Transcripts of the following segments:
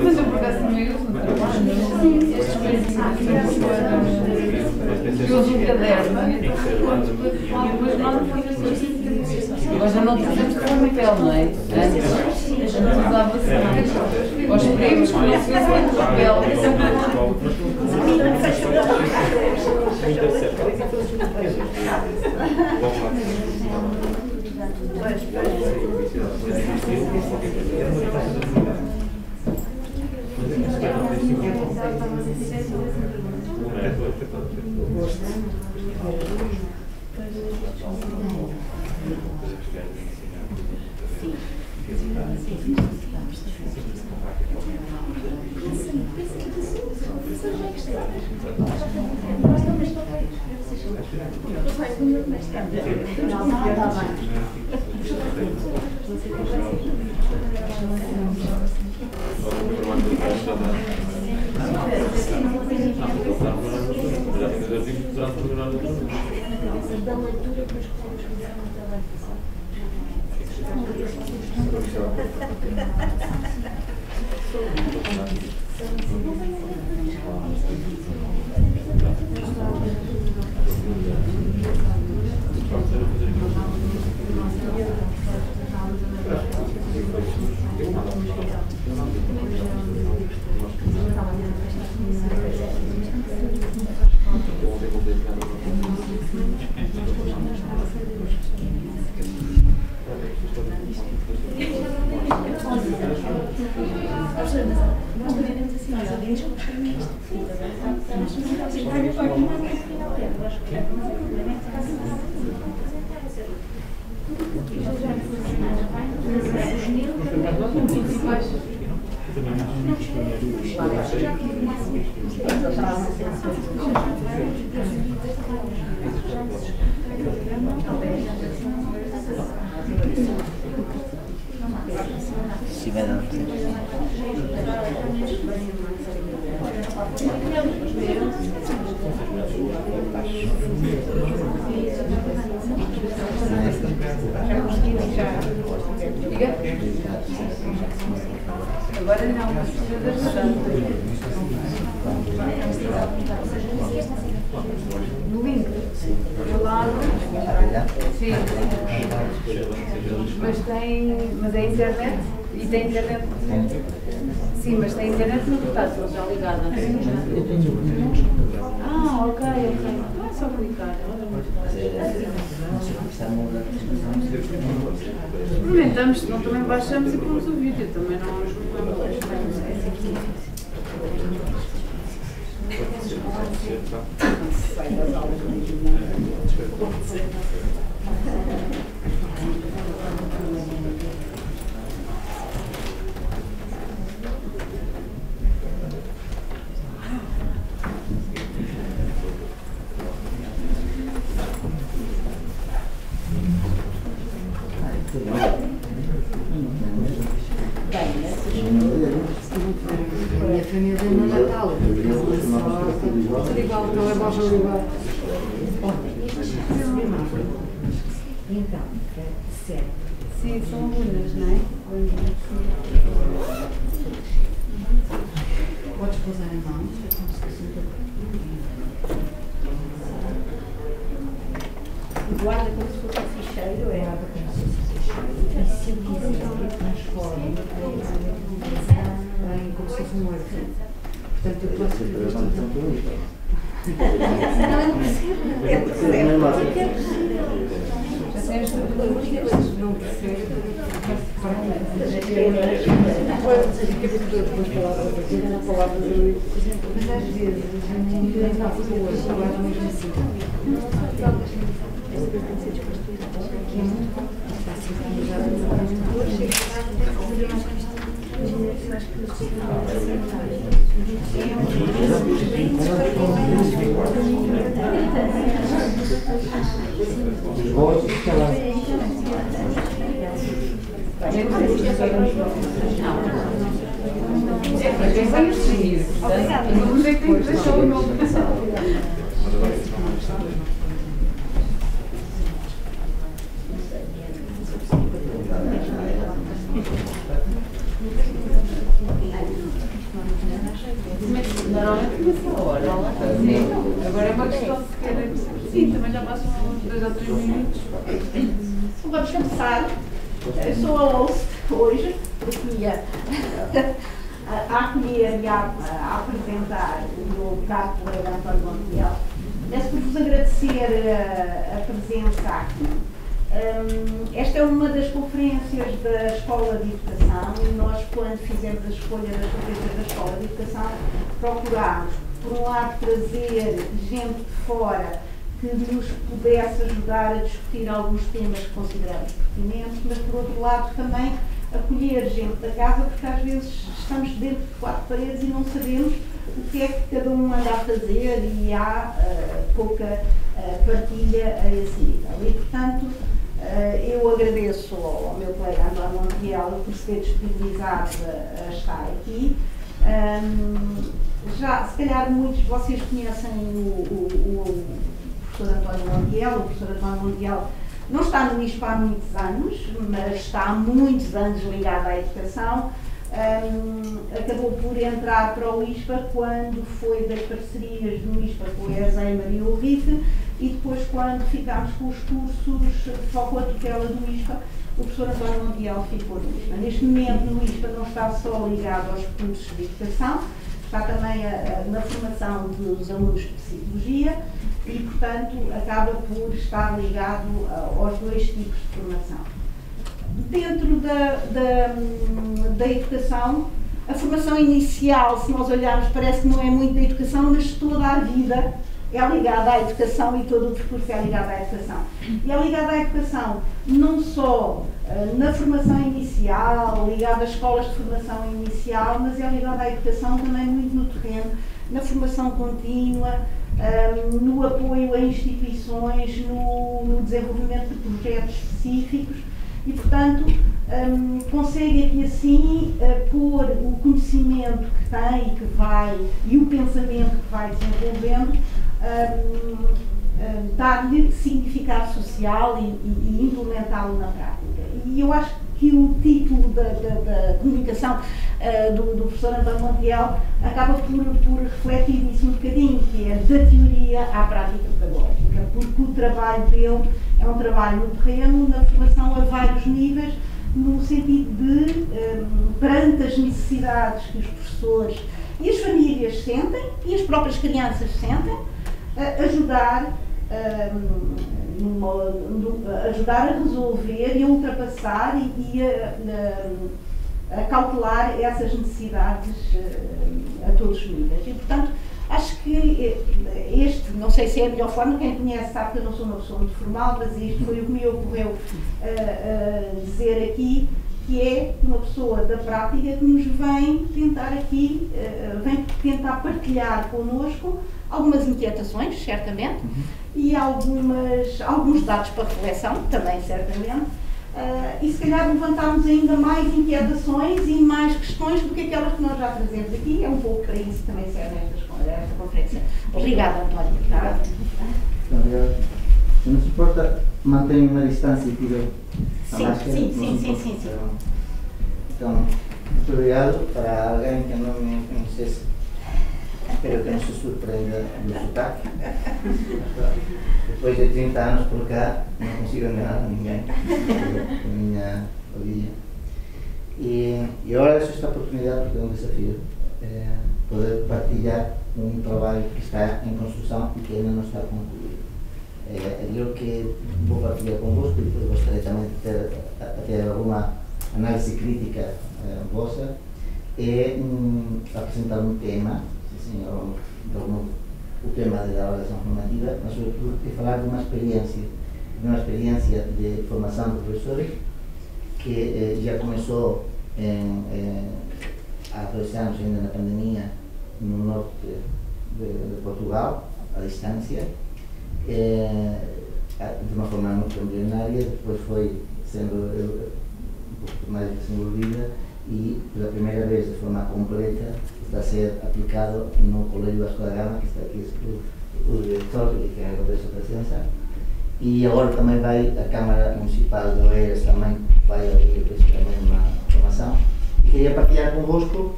Mas eu por acaso também uso no trabalho. Estes coisinhos eu uso um caderno e depois nós agora já não precisamos de papel, não é? Antes usava-se mais. Aos primos que não se usa muito papel. Agora não, mas precisa no link do lado. Sim. Mas é internet? E tem internet? Sim, mas tem internet no portátil já ligada. Ah, ok. Não é só clicar. Experimentamos, senão também baixamos e pomos o vídeo. Também não minha família no Natal, tudo igual, não é bom igual. Então, certo. Sim, são alunas, não é? Podes pousar a mão, guarda como se fosse um ficheiro, é água como se fosse um ficheiro. E se eu quiser, transformo em como se fosse um Word. Portanto, eu posso fazer isto. Não, eu não percebo. Eu percebo. Já sei as coisas. Não percebo. Mas às vezes, eu não faço hoje, eu acho mesmo assim. Que é muito bom. Está sincronizado no computador, chega a casa, tem que fazer mais questões. Eu acho que Normalmente começa a hora. Sim. Agora é uma questão de querer. Sim, também já passam uns 2 ou 3 minutos. Vamos começar. Eu sou a host hoje, aqui a acolher e a apresentar o meu caro colega António Montiel. Peço por vos agradecer a presença aqui. Esta é uma das conferências da Escola de Educação e nós, quando fizemos a escolha das conferências da Escola de Educação, procurámos, por um lado, trazer gente de fora que nos pudesse ajudar a discutir alguns temas que consideramos pertinentes, mas, por outro lado, também acolher gente da casa, porque às vezes estamos dentro de 4 paredes e não sabemos o que é que cada um anda a fazer e há pouca partilha a esse nível. E, portanto, eu agradeço ao meu colega António Montiel por se ter disponibilizado a estar aqui. Já, se calhar, muitos de vocês conhecem o professor António Montiel. O professor António Montiel não está no ISPA há muitos anos, mas está há muitos anos ligado à educação. Acabou por entrar para o ISPA quando foi das parcerias do ISPA com a ESA e Maria Ulrich, e depois quando ficámos com os cursos só com a tutela do ISPA, o professor António Montiel ficou no ISPA. Neste momento no ISPA não está só ligado aos cursos de educação, está também na formação dos alunos de psicologia e, portanto, acaba por estar ligado aos 2 tipos de formação. Dentro da educação, a formação inicial, se nós olharmos, parece que não é muito da educação, mas toda a vida é ligada à educação e todo o percurso é ligado à educação. E é ligado à educação não só na formação inicial, ligado às escolas de formação inicial, mas é ligado à educação também muito no terreno, na formação contínua, no apoio a instituições, no desenvolvimento de projetos específicos. E, portanto, consegue aqui assim pôr o conhecimento que tem e o pensamento que vai desenvolvendo, dar-lhe significado social e implementá-lo na prática. E eu acho que o título da comunicação do professor António Montiel acaba por refletir isso um bocadinho, que é da teoria à prática pedagógica, porque o trabalho dele é um trabalho no terreno, na formação a vários níveis, no sentido de, perante as necessidades que os professores e as famílias sentem, e as próprias crianças sentem, ajudar a resolver e a ultrapassar e a calcular essas necessidades a todos os níveis. E, portanto, acho que não sei se é a melhor forma, quem conhece sabe que eu não sou uma pessoa muito formal, mas isto foi o que me ocorreu dizer aqui, que é uma pessoa da prática que nos vem tentar aqui, vem tentar partilhar connosco algumas inquietações, certamente, e alguns dados para reflexão, também, certamente, e se calhar levantarmos ainda mais inquietações e mais questões do que aquelas que nós já trazemos aqui. É um pouco para isso que também serve esta conferência. Obrigada, António. Obrigado. Se não se importa, mantenha uma distância aqui da máscara. Sim. Então, muito obrigado. Para alguém que não me conhecesse, espero que não se surpreenda do sotaque. Depois de 30 anos por cá, não consigo enganar ninguém com a minha origem. E eu agradeço esta oportunidade porque é um desafio poder partilhar um trabalho que está em construção e que ainda não está concluído. Eu que vou partilhar convosco e depois gostaria também de ter alguma análise crítica vossa, apresentar um tema, o tema da avaliação formativa, mas sobretudo de falar de uma experiência de formação de professores que já começou há 2 anos, ainda na pandemia, no norte de Portugal, à distância, de uma forma muito embrionária, depois foi sendo um pouco mais desenvolvida e, pela primeira vez, de forma completa, está a ser aplicado no Colégio Vasco da Gama, que está aqui o diretor e que agradeço a presença. E agora também vai a Câmara Municipal de Oeiras, também vai abrir também uma formação. E queria queria partilhar convosco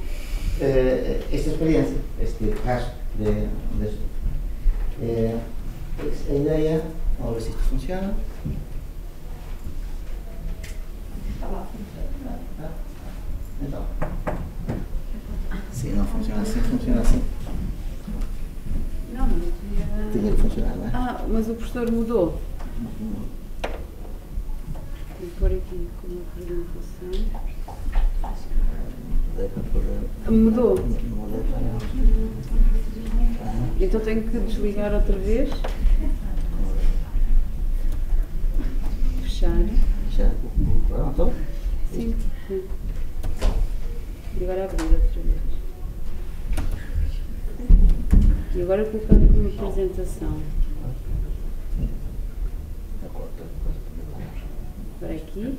esta experiência, este caso de a ideia, vamos ver se isto funciona. Então, se não funciona assim, funciona assim. Não, Tinha que funcionar, não é? Ah, mas o professor mudou. Vou pôr aqui como apresentação. Mudou. Então tenho que desligar outra vez. Fechar. Pronto? Sim. E agora abrir outra vez. E agora colocar como apresentação. Agora aqui.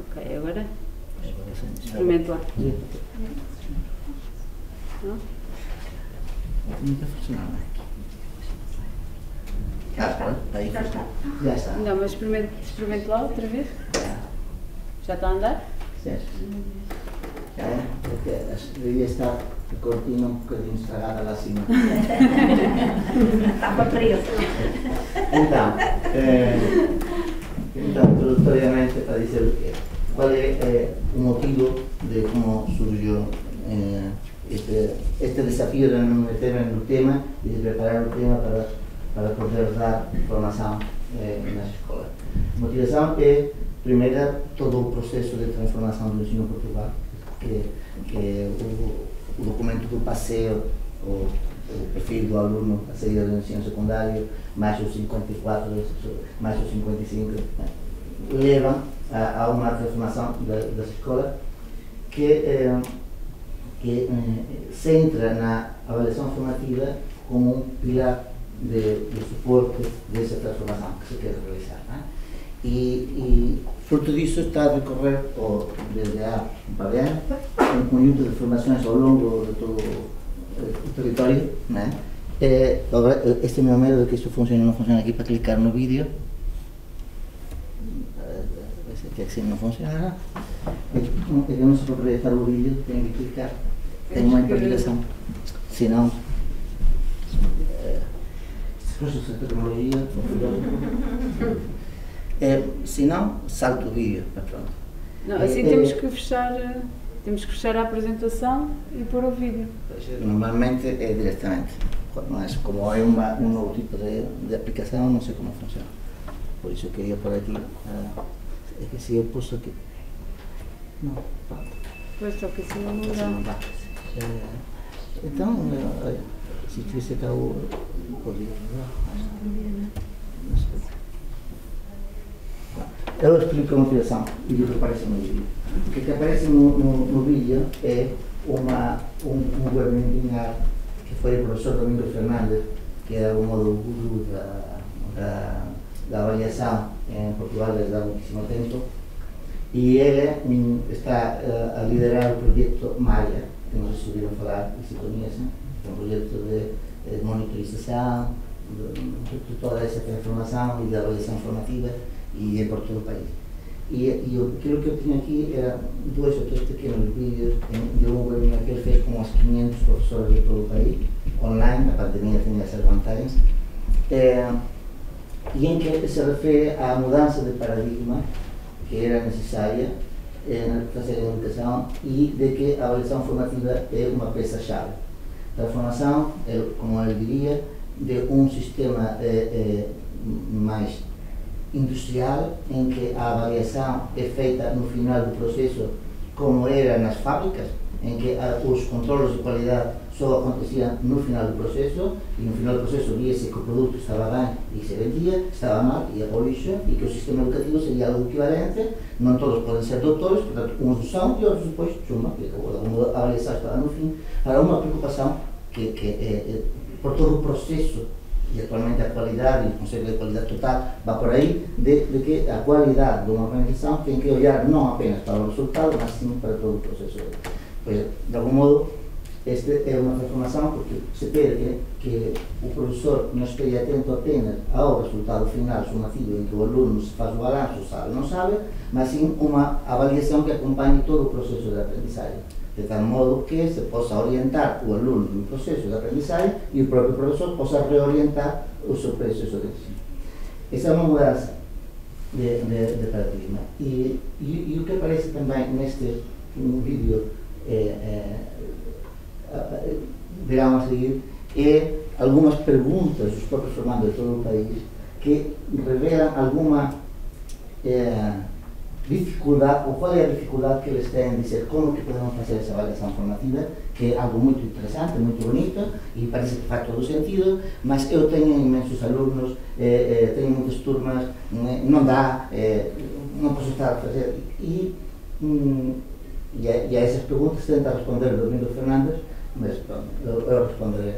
Ok, agora experimento lá. Não? Não está funcionando. Aí já está. Não, mas experimento lá outra vez. Já está a andar? Certo. Porque devia estar a cortina um bocadinho estragada lá acima. Estava preso. Então, introdutoriamente, para dizer o quê? Qual é o motivo de como surgiu este desafio de me meter no tema e de preparar o tema para poder dar formação nas escolas? A motivação é, primeiro, todo o processo de transformação do ensino em Portugal, que é o documento do passeio, o perfil do aluno, a saída do ensino secundário, mais os 54, mais os 55, levam a uma transformação da escola que centra na avaliação formativa como um pilar de suporte dessa transformação que se quer realizar. Né? E fruto disso está a decorrer, desde há um par de anos, um conjunto de formações ao longo de todo o território. Né? Agora, este é o meu medo de que isto funcione ou não funcione aqui para clicar no vídeo. Que assim não funciona. É que não se pode projetar o vídeo, tem que clicar. Tem uma interligação. Se não, se tecnologia, se não, salto o vídeo. Pronto. Não, assim temos que fechar a apresentação e pôr o vídeo. Normalmente é diretamente, mas como é um novo tipo de aplicação, não sei como funciona. Por isso eu queria pôr aqui. É que se eu pus aqui. Não, pronto. Pois só que assim não dá. Então, se tivesse cá o podia. Eu explico a motivação e o que aparece no vídeo. O que aparece no vídeo é um webinar que foi o professor Domingos Fernandes, que é o modo guru da avaliação em Portugal desde há muitíssimo tempo, e ele está a liderar o projeto Maia, que não sei se ouviram falar e se conhecem, é um projeto de monitorização de toda essa transformação e de avaliação formativa e é por todo o país. E aquilo que eu tinha aqui era 2 ou 3 pequenos vídeos de um webinar que ele fez com uns 500 professores de todo o país, online. A pandemia tinha essas vantagens, e em que se refere à mudança de paradigma que era necessária na fazer a educação e de que a avaliação formativa é uma peça-chave. Transformação, como ele diria, de um sistema mais industrial, em que a avaliação é feita no final do processo, como era nas fábricas, em que os controles de qualidade só aconteciam no final do processo, e no final do processo via-se que o produto estava bem e se vendia, estava mal, ia ao lixo, e que o sistema educativo seria algo equivalente. Não todos podem ser doutores, portanto, uns são e outros depois chumam, porque a avaliação estava no fim. Para uma preocupação que por todo o processo, e atualmente a qualidade, e o conceito de qualidade total vai por aí, de que a qualidade de uma organização tem que olhar não apenas para o resultado, mas sim para todo o processo. Pois, de algum modo, esta é uma transformação porque se pede que o professor não esteja atento apenas ao resultado final sumativo em que o aluno se faz o balanço, sabe ou não sabe, mas sim uma avaliação que acompanhe todo o processo de aprendizagem, de tal modo que se possa orientar o aluno no processo de aprendizagem e o próprio professor possa reorientar o seu processo de ensino. Essa é uma mudança de paradigma. E o que aparece também neste vídeo verão a seguir é algumas perguntas dos próprios formandos de todo o país que revelam alguma dificuldade, ou qual é a dificuldade que eles têm de dizer como que podemos fazer essa avaliação formativa, que é algo muito interessante, muito bonito e parece que faz todo o sentido, mas eu tenho imensos alunos, tenho muitas turmas, não dá, não posso estar a fazer. E a essas perguntas tenta responder Domingo Fernandes, mas pronto, eu responderei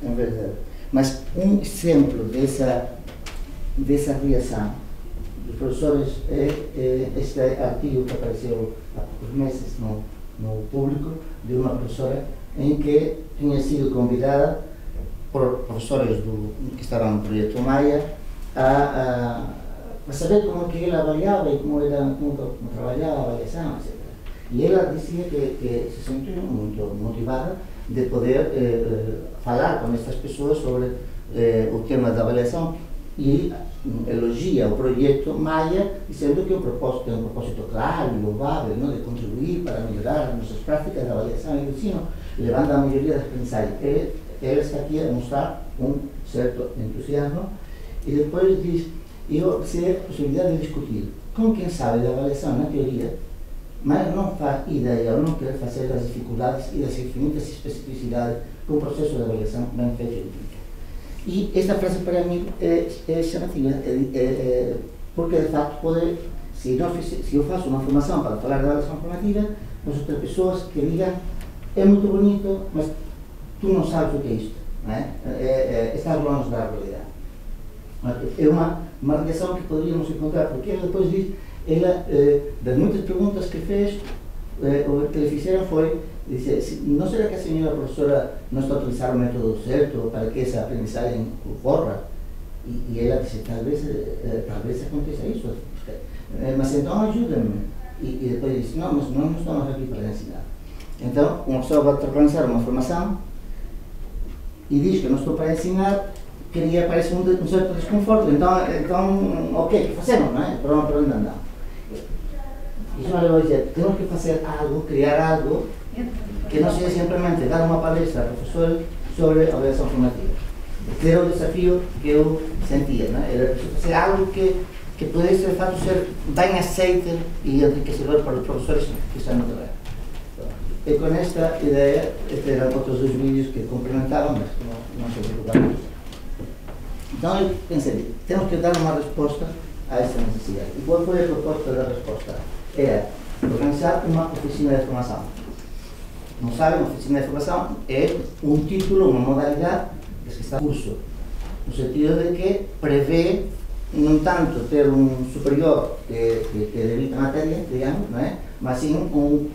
em vez dele. Mas um exemplo dessa reação dos professores é este artigo que apareceu há poucos meses no Público, de uma professora em que tinha sido convidada por professores que estavam no projeto Maia a saber como que ela avaliava e como trabalhava a avaliação, etc. E ela dizia que se sentia muito motivada de poder falar com estas pessoas sobre o tema da avaliação e elogia o projeto Maia, dizendo que o propósito é um propósito claro e louvável, não, de contribuir para melhorar as nossas práticas de avaliação e de ensino, levando a melhoria das aprendizagens. Ela está aqui a mostrar um certo entusiasmo e depois diz: eu sei a possibilidade de discutir com quem sabe da avaliação na teoria, mas não faz ideia ou não quer fazer das dificuldades e das infinitas especificidades que um processo de avaliação bem feito implica. E esta frase para mim é chamativa, porque de facto se eu faço uma formação para falar de avaliação formativa, nós outras pessoas que digam: é muito bonito, mas tu não sabes o que é isto, não é? Estás longe da realidade. É uma reação que poderíamos encontrar, porque ela depois diz, das muitas perguntas que fez, o que lhe fizeram foi, disse: não será que a senhora professora não está a utilizar o método certo para que essa aprendizagem ocorra? E ela disse: talvez aconteça isso, mas então ajuda-me. E depois disse: não, mas nós não estamos aqui para ensinar. Então, uma pessoa vai organizar uma formação e diz que não estou para ensinar, queria aparecer um certo desconforto. Então, ok, que fazemos, não é? Para onde andamos? E eu vou dizer: temos que fazer algo, criar algo que não seja simplesmente dar uma palestra a professores sobre a avaliação formativa. Esse era o desafio que eu sentia, não é? Era fazer algo que pudesse, de fato, ser bem aceito e enriquecedor para os professores que estão no terreno. E com esta ideia, estes eram outros dois vídeos que complementavam, mas que não se preocupavam. Então eu pensei: temos que dar uma resposta a essa necessidade. E qual foi a proposta da resposta? Era organizar uma oficina de formação. Não sabem, uma oficina de formação é um título, uma modalidade que está em curso, no sentido de que prevê, não tanto ter um superior que dedica a matéria, digamos, não é? Mas sim um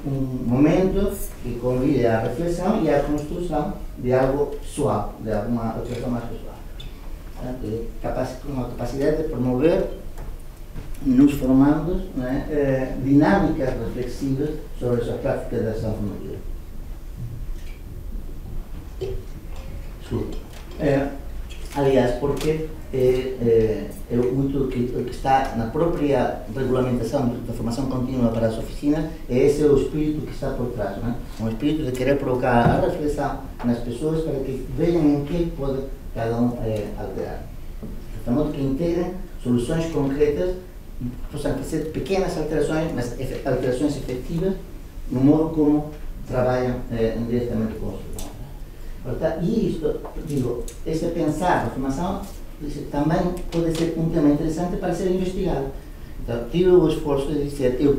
momento que convide à reflexão e à construção de algo pessoal, de alguma coisa mais pessoal. Uma capacidade de promover nos formandos, não é? Dinâmicas reflexivas sobre as práticas da ação formativa. Aliás, porque muito que está na própria regulamentação da formação contínua para as oficinas, esse é o espírito que está por trás, não é? Um espírito de querer provocar a reflexão nas pessoas para que vejam em que pode cada um alterar. De modo que integrem soluções concretas, possam fazer pequenas alterações, mas alterações efetivas no modo como trabalham diretamente com os estudantes. E isto, digo, este pensar a formação também pode ser um tema interessante para ser investigado. Então, tive o esforço de dizer: eu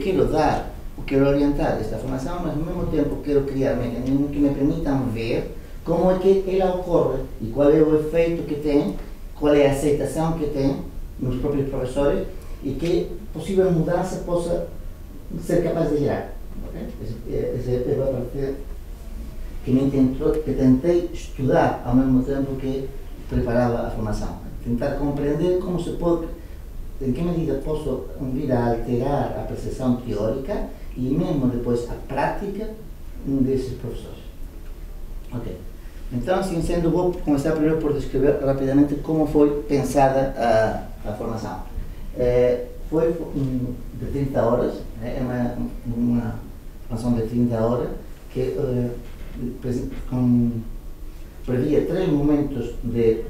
quero orientar esta formação, mas ao mesmo tempo quero criar mecanismos que me permitam ver como é que ela ocorre e qual é o efeito que tem, qual é a aceitação que tem nos próprios professores e que possível mudança possa ser capaz de gerar. Okay? Esse é a partir que tentei estudar ao mesmo tempo que preparava a formação. Tentar compreender como se pode, em que medida posso vir a alterar a percepção teórica e mesmo depois a prática desses professores. Ok. Então, assim sendo, vou começar primeiro por descrever rapidamente como foi pensada a formação. Foi de 30 horas, é uma formação de 30 horas que previa 3 momentos de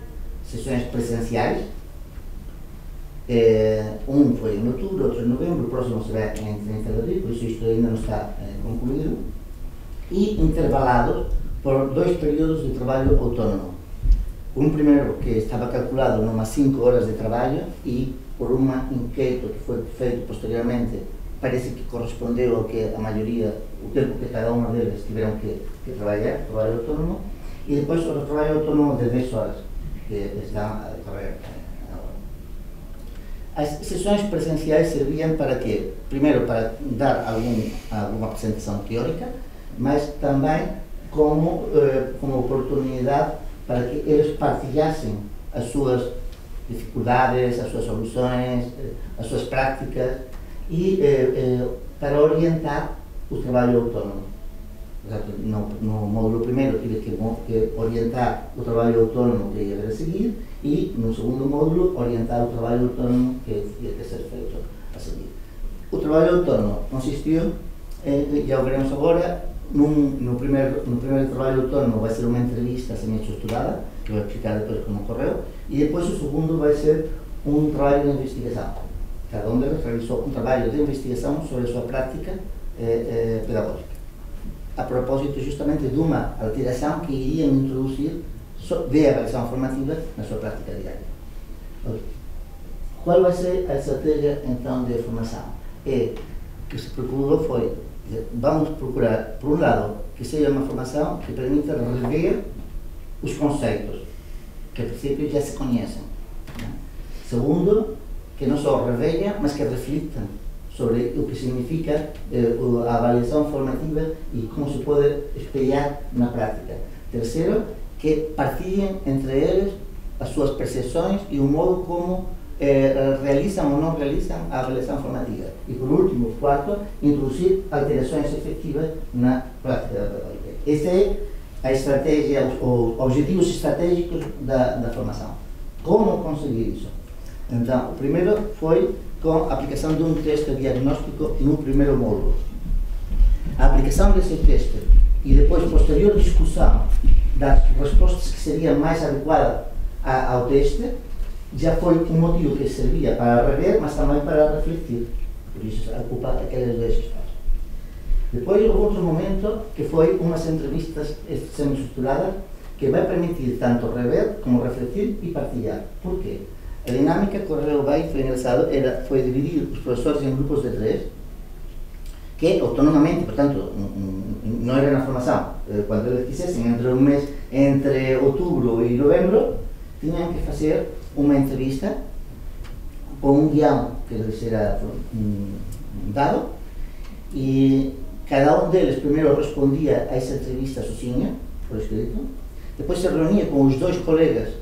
sessões presenciais. Um foi em outubro, outro em novembro, o próximo será em 30 de abril, por isso isto ainda não está concluído, e intervalados por 2 períodos de trabalho autónomo. Um primeiro que estava calculado numas 5 horas de trabalho e por uma inquérito que foi feito posteriormente, parece que correspondeu ao que a maioria, o tempo que cada uma deles tiveram que trabalhar, trabalho autónomo, e depois o trabalho autónomo de 10 horas, que está a decorrer agora. As sessões presenciais serviam para quê? Primeiro, para dar alguma apresentação teórica, mas também como oportunidade para que eles partilhassem as suas dificuldades, as suas soluções, as suas práticas e para orientar o trabalho autónomo. No módulo primeiro tive que orientar o trabalho autónomo que ia haver a seguir e no segundo módulo orientar o trabalho autónomo que ia ter ser feito a seguir. O trabalho autónomo consistiu, já o veremos agora, no primeiro trabalho autónomo vai ser uma entrevista semi-estruturada, que vou explicar depois como ocorreu, e depois o segundo vai ser um trabalho de investigação. Cada um deles realizou um trabalho de investigação sobre a sua prática pedagógica, a propósito justamente de uma alteração que iriam introduzir de avaliação formativa na sua prática diária. Qual vai ser a estratégia então de formação? Que se procurou foi, vamos procurar, por um lado, que seja uma formação que permita rever os conceitos que a princípio já se conhecem. Segundo, que não só reveja, mas que reflitam sobre o que significa a avaliação formativa e como se pode espelhar na prática. Terceiro, que partilhem entre eles as suas percepções e o modo como realizam ou não realizam a avaliação formativa. E por último, quarto, introduzir alterações efetivas na prática pedagógica. Esta é a estratégia, os objetivos estratégicos da formação. Como conseguir isso? Então, o primeiro foi com a aplicação de um teste diagnóstico no primeiro módulo. A aplicação desse teste e depois posterior discussão das respostas que seriam mais adequadas ao teste já foi um motivo que servia para rever, mas também para refletir. Por isso, ocupa aqueles 2 espaços. Depois houve outro momento que foi umas entrevistas semi-estruturadas que vai permitir tanto rever como refletir e partilhar. Por quê? A dinâmica correu bem, foi engraçado, foi dividir os professores em grupos de 3, que autonomamente, portanto, não era na formação, quando eles quisessem, entre outubro e novembro, tinham que fazer uma entrevista com um guião que lhes era dado e cada um deles primeiro respondia a essa entrevista sozinho, por escrito, depois se reunia com os 2 colegas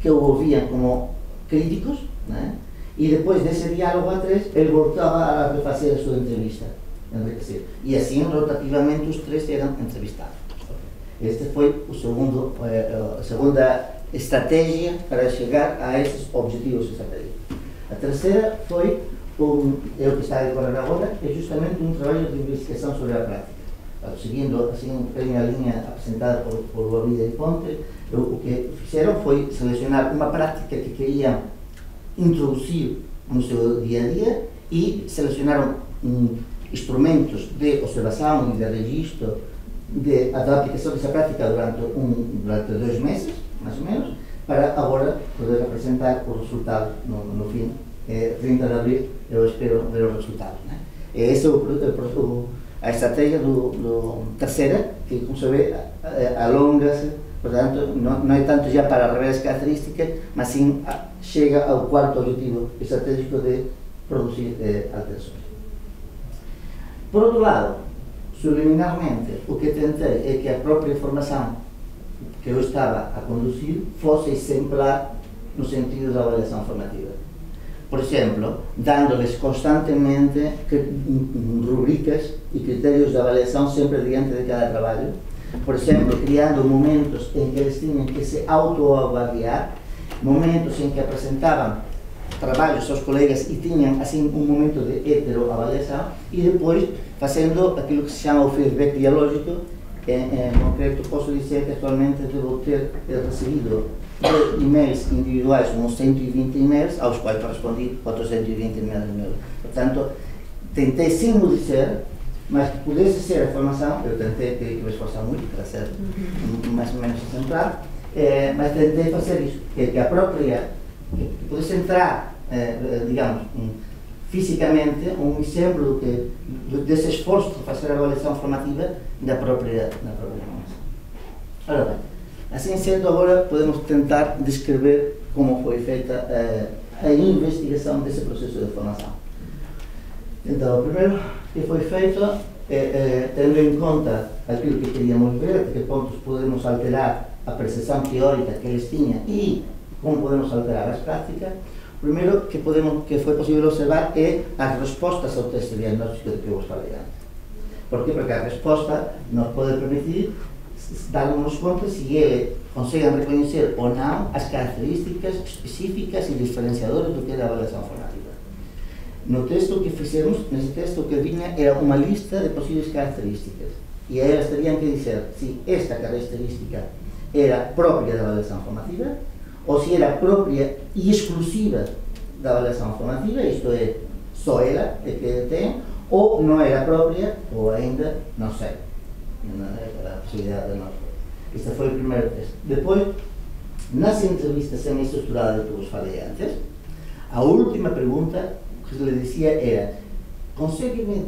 que o ouviam como críticos, né? E depois desse diálogo a 3 ele voltava a refazer a sua entrevista, enriquecer. E assim rotativamente os 3 eram entrevistados. Este foi a segunda estratégia para chegar a esses objetivos estratégicos. A terceira foi o que está a decorrer agora, é justamente um trabalho de investigação sobre a prática. Seguindo assim um bocadinho a linha apresentada por Luísa de Ponte, o que fizeram foi selecionar uma prática que queriam introduzir no seu dia a dia e selecionaram instrumentos de observação e de registro da aplicação dessa prática durante 2 meses, mais ou menos, para agora poder apresentar os resultados no fim. 30 de abril eu espero ver os resultados. Né? Essa é a estratégia terceira, que como se vê, alonga-se, portanto, não é tanto já para rever as características, mas sim chega ao quarto objetivo estratégico de produzir alterações. Por outro lado, subliminarmente, o que tentei é que a própria formação que eu estava a conduzir fosse exemplar no sentido da avaliação formativa. Por exemplo, dando-lhes constantemente rubricas e critérios de avaliação sempre diante de cada trabalho. Por exemplo, criando momentos em que eles tinham que se autoavaliar, momentos em que apresentavam trabalhos aos colegas e tinham assim um momento de heteroavaliação, e depois fazendo aquilo que se chama o feedback dialógico. Em concreto, posso dizer que atualmente devo ter recebido e-mails individuais, uns 120 e-mails, aos quais respondi outros 120 e-mails meus. Portanto, tentei simular, mas que pudesse ser a formação, eu tentei que me esforçar muito para ser mais ou menos exemplar, mas tentei fazer isso, que a própria, que pudesse entrar, digamos, fisicamente, um exemplo desse esforço de fazer a avaliação formativa da própria formação. Ora bem, assim sendo, agora podemos tentar descrever como foi feita a investigação desse processo de formação. Então, o primeiro que foi feito, tendo em conta aquilo que queríamos ver, até que pontos podemos alterar a percepção teórica que eles tinham e como podemos alterar as práticas. O primeiro que foi possível observar é as respostas ao teste diagnóstico de que eu vos falei antes. Por quê? Porque a resposta nos pode permitir darmos conta se eles conseguem reconhecer ou não as características específicas e diferenciadoras do que é a avaliação formativa. No texto que fizemos, nesse texto que vinha, era uma lista de possíveis características. E aí elas teriam que dizer se esta característica era própria da avaliação formativa, ou se era própria e exclusiva da avaliação formativa, isto é, só ela é que tem, ou não era própria, ou ainda não sei. Não é a possibilidade de nós. Este foi o primeiro teste. Depois, nas entrevistas semi-estruturadas que vos falei antes, a última pergunta que lhe dizia era: consegue-me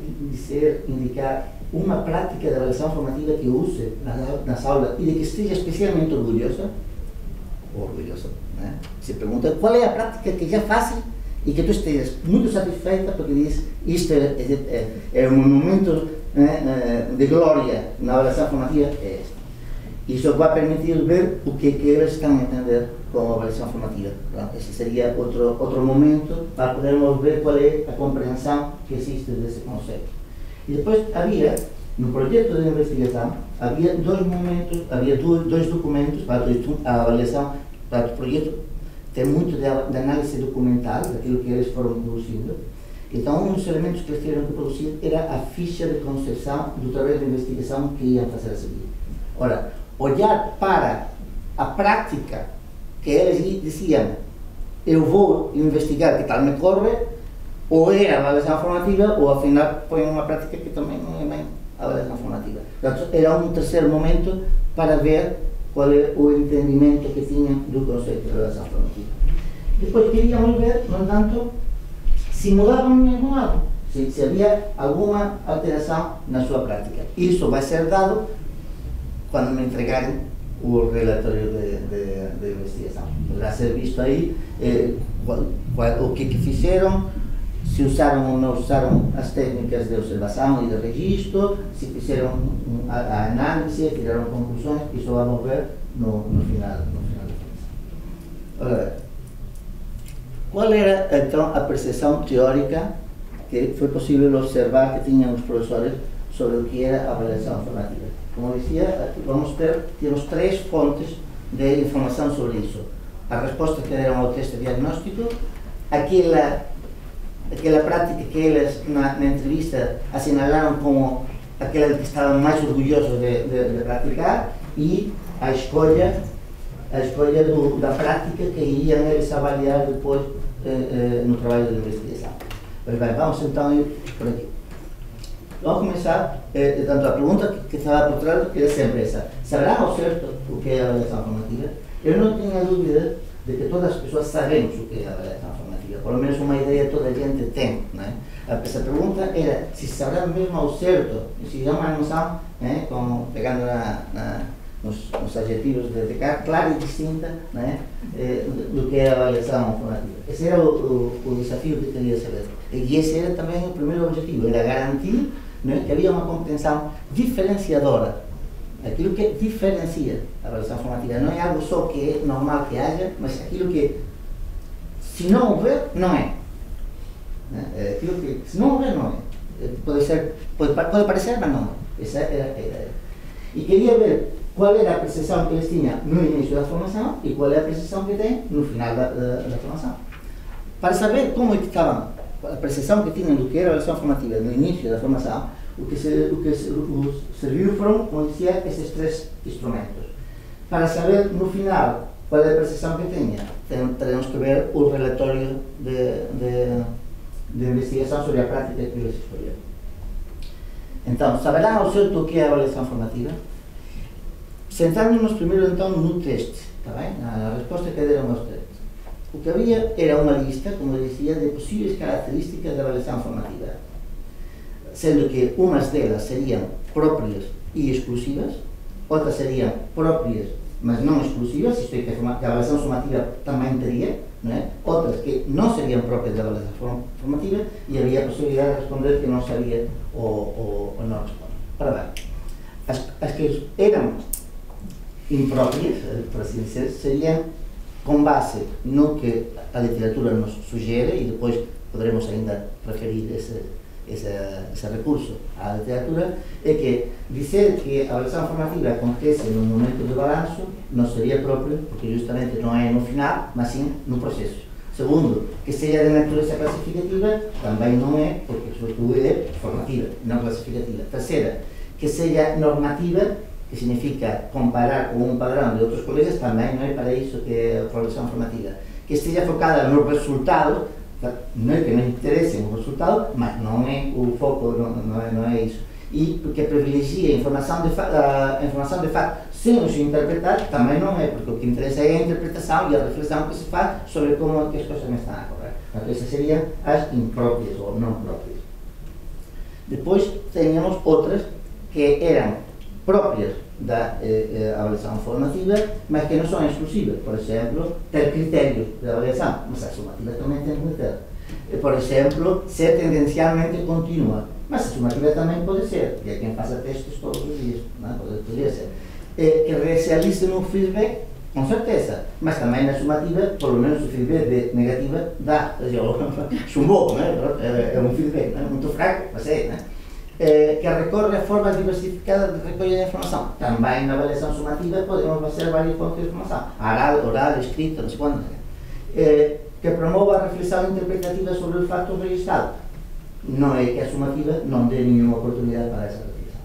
indicar uma prática de avaliação formativa que use nas aulas e de que esteja especialmente orgulhosa? Orgulhoso, né? Se pergunta qual é a prática que já faz e que tu estejas muito satisfeita porque diz isto é um momento, né, de glória na avaliação formativa, é esta. Isso vai permitir ver o que eles estão a entender com a avaliação formativa. Então, esse seria outro momento para podermos ver qual é a compreensão que existe desse conceito. E depois havia, no projeto de investigação, havia dois momentos, havia dois documentos para a avaliação. Para o projeto tem muito de análise documental daquilo que eles foram produzindo. Então, um dos elementos que eles tiveram que produzir era a ficha de concepção do trabalho de investigação que iam fazer a seguir. Ora, olhar para a prática que eles diziam, eu vou investigar que tal me corre, ou é a avaliação formativa, ou afinal põe uma prática que também não é bem a avaliação formativa. Portanto, era um terceiro momento para ver qual é o entendimento que tinham do conceito de avaliação formativa. Depois queríamos ver, no entanto, se mudavam no mesmo lado, se havia alguma alteração na sua prática. Isso vai ser dado quando me entregarem o relatório de investigação. Poderá ser visto aí o que fizeram, se usaram ou não usaram as técnicas de observação e de registro, se fizeram a análise, tiraram conclusões, isso vamos ver no final da formação. Ora, qual era então a percepção teórica que foi possível observar que tinham os professores sobre o que era a avaliação formativa? Como dizia, temos três fontes de informação sobre isso. A resposta que deram ao teste diagnóstico, aquela prática que eles na entrevista assinalaram como aquela que estavam mais orgulhosos de praticar, e a escolha da prática que iriam eles avaliar depois no trabalho de investigação. Pois bem, vamos então ir por aqui. Vamos começar, tanto a pergunta que estava por trás era sempre essa: saberá ao certo o que é a avaliação formativa? Eu não tinha dúvida de que todas as pessoas sabemos o que é a avaliação formativa, por lo menos uma ideia toda a gente tem, né? Essa pergunta era se saberá mesmo ao certo, se dá uma noção, né, como pegando nos adjetivos de Descartes, clara e distinta, né, do que é a avaliação formativa. Esse era o desafio que queria saber. E esse era também o primeiro objetivo, era garantir que havia uma compreensão diferenciadora, aquilo que diferencia a avaliação formativa. Não é algo só que é normal que haja, mas aquilo que, se não houver, não é. Aquilo que, se não houver, não é. Pode parecer, mas não é. Essa era a ideia. E queria ver qual era a percepção que eles tinham no início da formação e qual é a percepção que têm no final da formação. Para saber como estava a percepção que tinham do que era a avaliação formativa no início da formação, o que serviu foram, como dizia, esses 3 instrumentos. Para saber no final qual é a percepção que tinha, teremos que ver o relatório de investigação sobre a prática que eles escolheram. Então, saberão ao certo o que é a avaliação formativa? Sentando-nos primeiro então no teste, está bem? Na resposta que deram aos testes. O que havia era uma lista, como eu dizia, de possíveis características da avaliação formativa, sendo que umas delas seriam próprias e exclusivas, outras seriam próprias, mas não exclusivas, isto é, que a avaliação formativa também teria, não é? Outras que não seriam próprias da avaliação formativa, e havia a possibilidade de responder que não sabia ou não responde. Ora bem, as que eram impróprias, por assim dizer, seriam com base no que a literatura nos sugere, e depois poderemos ainda referir esse recurso à literatura, é que dizer que a avaliação formativa acontece no momento de balanço não seria próprio, porque justamente não é no final, mas sim no processo. Segundo, que seja de natureza classificativa, também não é, porque sobretudo é formativa, não classificativa. Terceira, que seja normativa, que significa comparar com um padrão de outros colegas, também não é para isso que é a avaliação formativa. Que esteja focada no resultado, não é que não interesse o resultado, mas não é o foco, não é isso. E que privilegia a informação de fato sem os interpretar, também não é, porque o que interessa é a interpretação e a reflexão que se faz sobre como que as coisas estão a correr. Então, essas seriam as impróprias ou não próprias. Depois tínhamos outras que eram próprias da avaliação formativa, mas que não são exclusivas. Por exemplo, ter critérios de avaliação, mas a formativa também tem que ter. Por exemplo, ser tendencialmente contínua, mas a formativa também pode ser, que é quem faça testes todos os dias, não? Poderia ser. Que realize um feedback, com certeza, mas também na formativa, pelo menos o feedback negativa dá, chumbou, não é? É um feedback, não é? Muito fraco, mas é, não é? Que recorre a formas diversificadas de recolha de informação. Também na avaliação sumativa podemos fazer várias fontes de informação, oral, escrita, não sei quando. Que promova a reflexão interpretativa sobre os fatos registrados. Não é que a sumativa não dê nenhuma oportunidade para essa reflexão.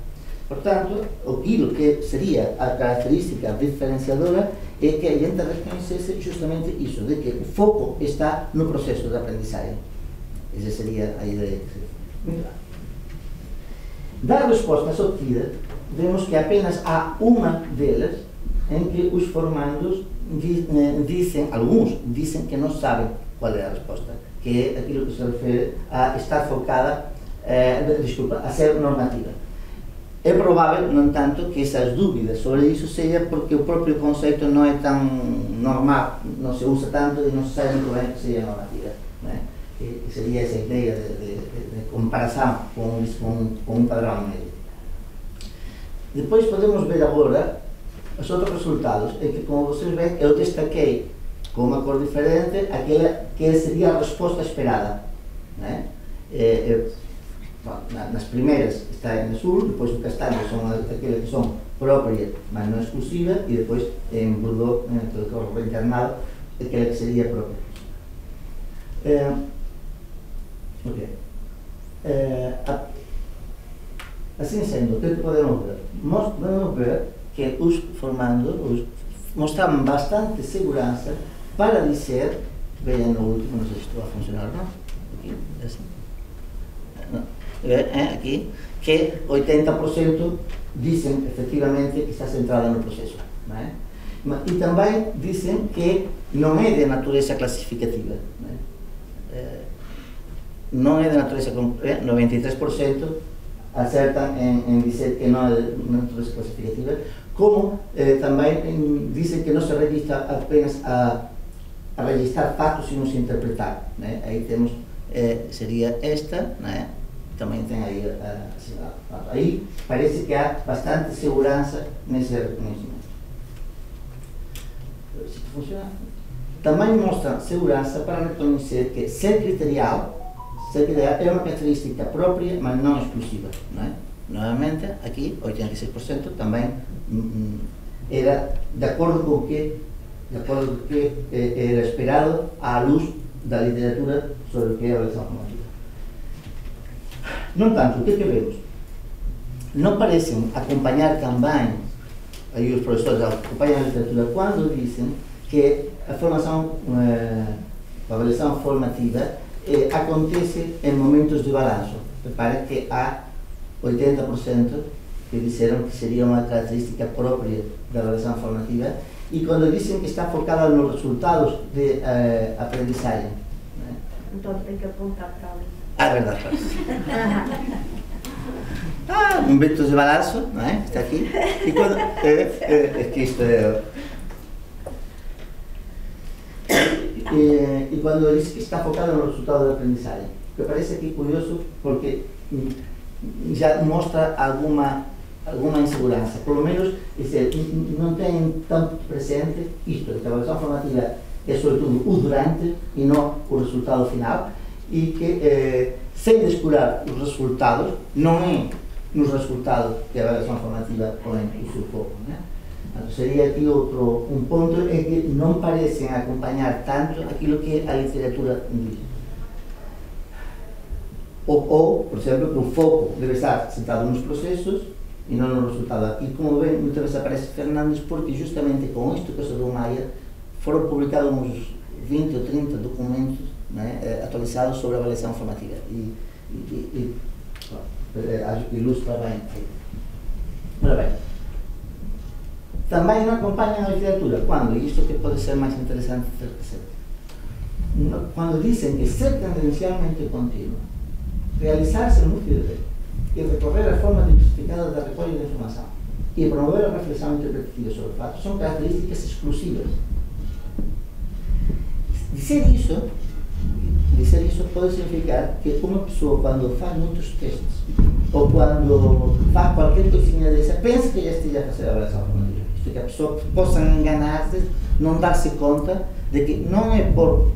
Portanto, aquilo que seria a característica diferenciadora é que a gente reconhecesse justamente isso, de que o foco está no processo de aprendizagem. Essa seria a ideia. Muito bem. Das respostas obtidas, vemos que apenas há uma delas em que os formandos dizem, alguns dizem que não sabem qual é a resposta, que é aquilo que se refere a estar focada, a ser normativa. É provável, no entanto, que essas dúvidas sobre isso seja porque o próprio conceito não é tão normal, não se usa tanto e não se sabe muito bem que seja normativa, né? Que seria essa ideia de comparação com um padrão médio. Depois podemos ver agora os outros resultados, em que, como vocês veem, eu destaquei com uma cor diferente aquela que seria a resposta esperada, né? Nas primeiras está em azul, depois o castanho são aquelas que são próprias, mas não exclusivas, e depois em bordeaux, aquele cor internado, aquela que seria própria. Ok. Assim sendo, o que podemos ver? Podemos ver que os formandos mostravam bastante segurança para dizer, vejam no último, não sei se isto vai funcionar, não? Aqui, assim. Não. Aqui, que 80% dizem efetivamente que está centrada no processo. Não é? E também dizem que não é de natureza classificativa. Não é? Não é de natureza, 93% acertam em dizer que não é de natureza classificativa, como também dizem que não se registra apenas a registrar fatos e não se interpretar. Né? Aí temos, seria esta, né? também tem aí assinado. Aí parece que há bastante segurança nesse reconhecimento. Se funciona. Também mostra segurança para reconhecer que ser criterial é uma característica própria, mas não exclusiva. Não é? Novamente, aqui, 86% também era de acordo com o que era esperado à luz da literatura sobre o que é a avaliação formativa. No entanto, o que vemos? Não parecem acompanhar também, aí os professores acompanham a literatura quando dizem que a formação, a avaliação formativa acontece em momentos de balanço. Repare que há 80% que disseram que seria uma característica própria da avaliação formativa, e quando dizem que está focada nos resultados de aprendizagem. Né? Então tem que apontar para ali. É verdade. Momentos de balanço, não é? Está aqui. E quando, que isto é. E quando diz que está focada no resultado da aprendizagem, que parece aqui curioso porque já mostra alguma insegurança, pelo menos não tem tanto presente isto, que a avaliação formativa é sobretudo o durante e não o resultado final, e que sem descurar os resultados, não é nos resultados que a avaliação formativa põe o seu foco. Né? Seria aqui um ponto em que não parecem acompanhar tanto aquilo que a literatura diz. Ou, por exemplo, que o foco deve estar sentado nos processos e não no resultado. Aqui, como bem, muitas vezes aparece Fernandes, porque justamente com isto que do Maia foram publicados uns 20 ou 30 documentos, né, atualizados sobre a avaliação formativa. Acho que ilustra bem. Ora bem, também não acompanham a literatura. Quando? Isto que pode ser mais interessante de perceber. Quando dizem que ser tendencialmente contínuo, realizar-se no feedback e recorrer a formas diversificadas da recolha de informação e promover a reflexão interpretativa sobre fatos são características exclusivas. Dizer isso pode significar que uma pessoa, quando faz muitos testes ou quando faz qualquer coisinha dessa, pensa que já esteja a fazer a avaliação formativa. Isto é, que a pessoa possa enganar-se, não dar-se conta de que não é por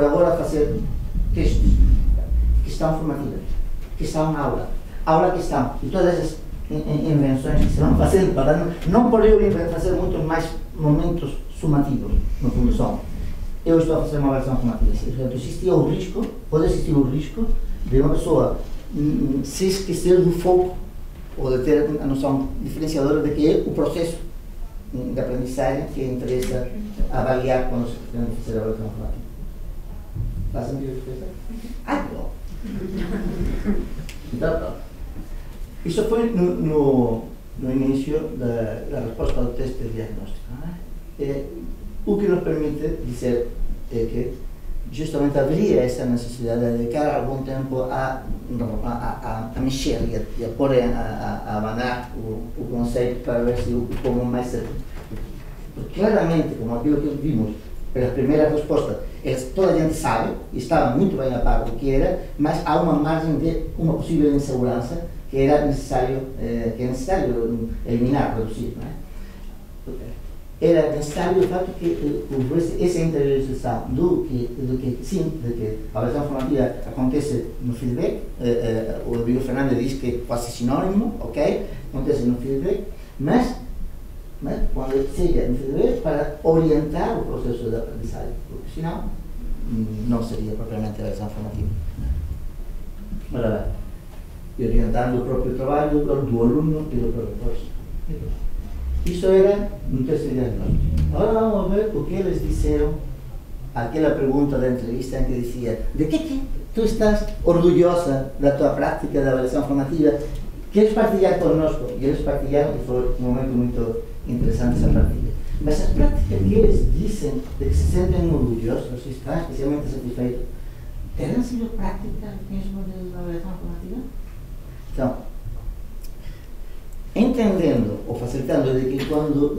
agora fazer testes que estão formativas, que estão na aula que estão, e todas essas invenções que se vão fazendo, para não por eu fazer muitos mais momentos sumativos, no fundo são. Eu estou a fazer uma avaliação formativa. Pode existir o risco de uma pessoa se esquecer do foco ou de ter a noção diferenciadora de que é o processo de aprendizagem que interessa avaliar quando se pretende fazer a avaliação formativa. Faz sentido o que eu estou? Bom. Então, pronto. Isso foi no início da resposta ao teste de diagnóstico. O que nos permite dizer é que justamente haveria essa necessidade de dedicar algum tempo a mexer e a pôr a abanar o conceito para ver se como mais certo. Claramente, como aquilo que vimos pela primeira resposta, toda a gente sabe e estava muito bem a par do que era, mas há uma margem de uma possível insegurança que é necessário eliminar, reduzir. Não é? Era necessário o fato que houvesse essa interiorização de que a avaliação formativa acontece no feedback. O Rodrigo Fernandes diz que é quase sinónimo, ok? Acontece no feedback, mas quando seja no feedback para orientar o processo de aprendizagem, porque senão não seria propriamente a avaliação formativa. Ora bem, orientando o próprio trabalho do aluno e do próprio professor. Isso era no teste de diagnóstico. Agora vamos ver o que eles disseram àquela pergunta da entrevista em que dizia: de que tu estás orgulhosa da tua prática de avaliação formativa? Queres partilhar connosco? E eles partilharam, e foi um momento muito interessante essa partilha. Mas as práticas que eles dizem de que se sentem orgulhosos, se estão especialmente satisfeitos, terão sido práticas mesmo de avaliação formativa? Então, entendendo ou facilitando de que quando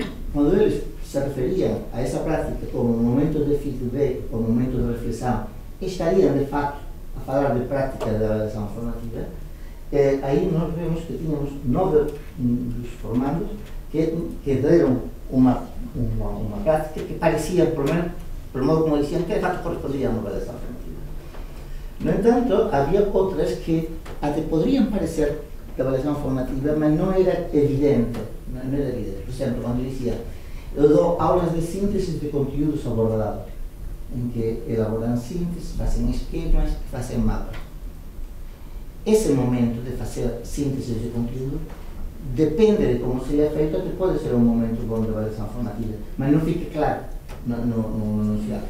eles se referiam a essa prática como momento de feedback ou momento de reflexão, estariam de fato a falar de prática de avaliação formativa, aí nós vemos que tínhamos 9 dos formandos que deram uma prática que parecia, pelo menos, pelo modo como diziam, que de facto correspondia a uma avaliação formativa. No entanto, havia outras que até poderiam parecer de avaliação formativa, mas não era evidente. Não era evidente. Por exemplo, quando dizia, eu dou aulas de síntese de conteúdos abordados, em que elaboram síntese, fazem esquemas, fazem mapas. Esse momento de fazer síntese de conteúdo depende de como seja feito, que pode ser um momento bom de avaliação formativa, mas não fica claro no enunciado.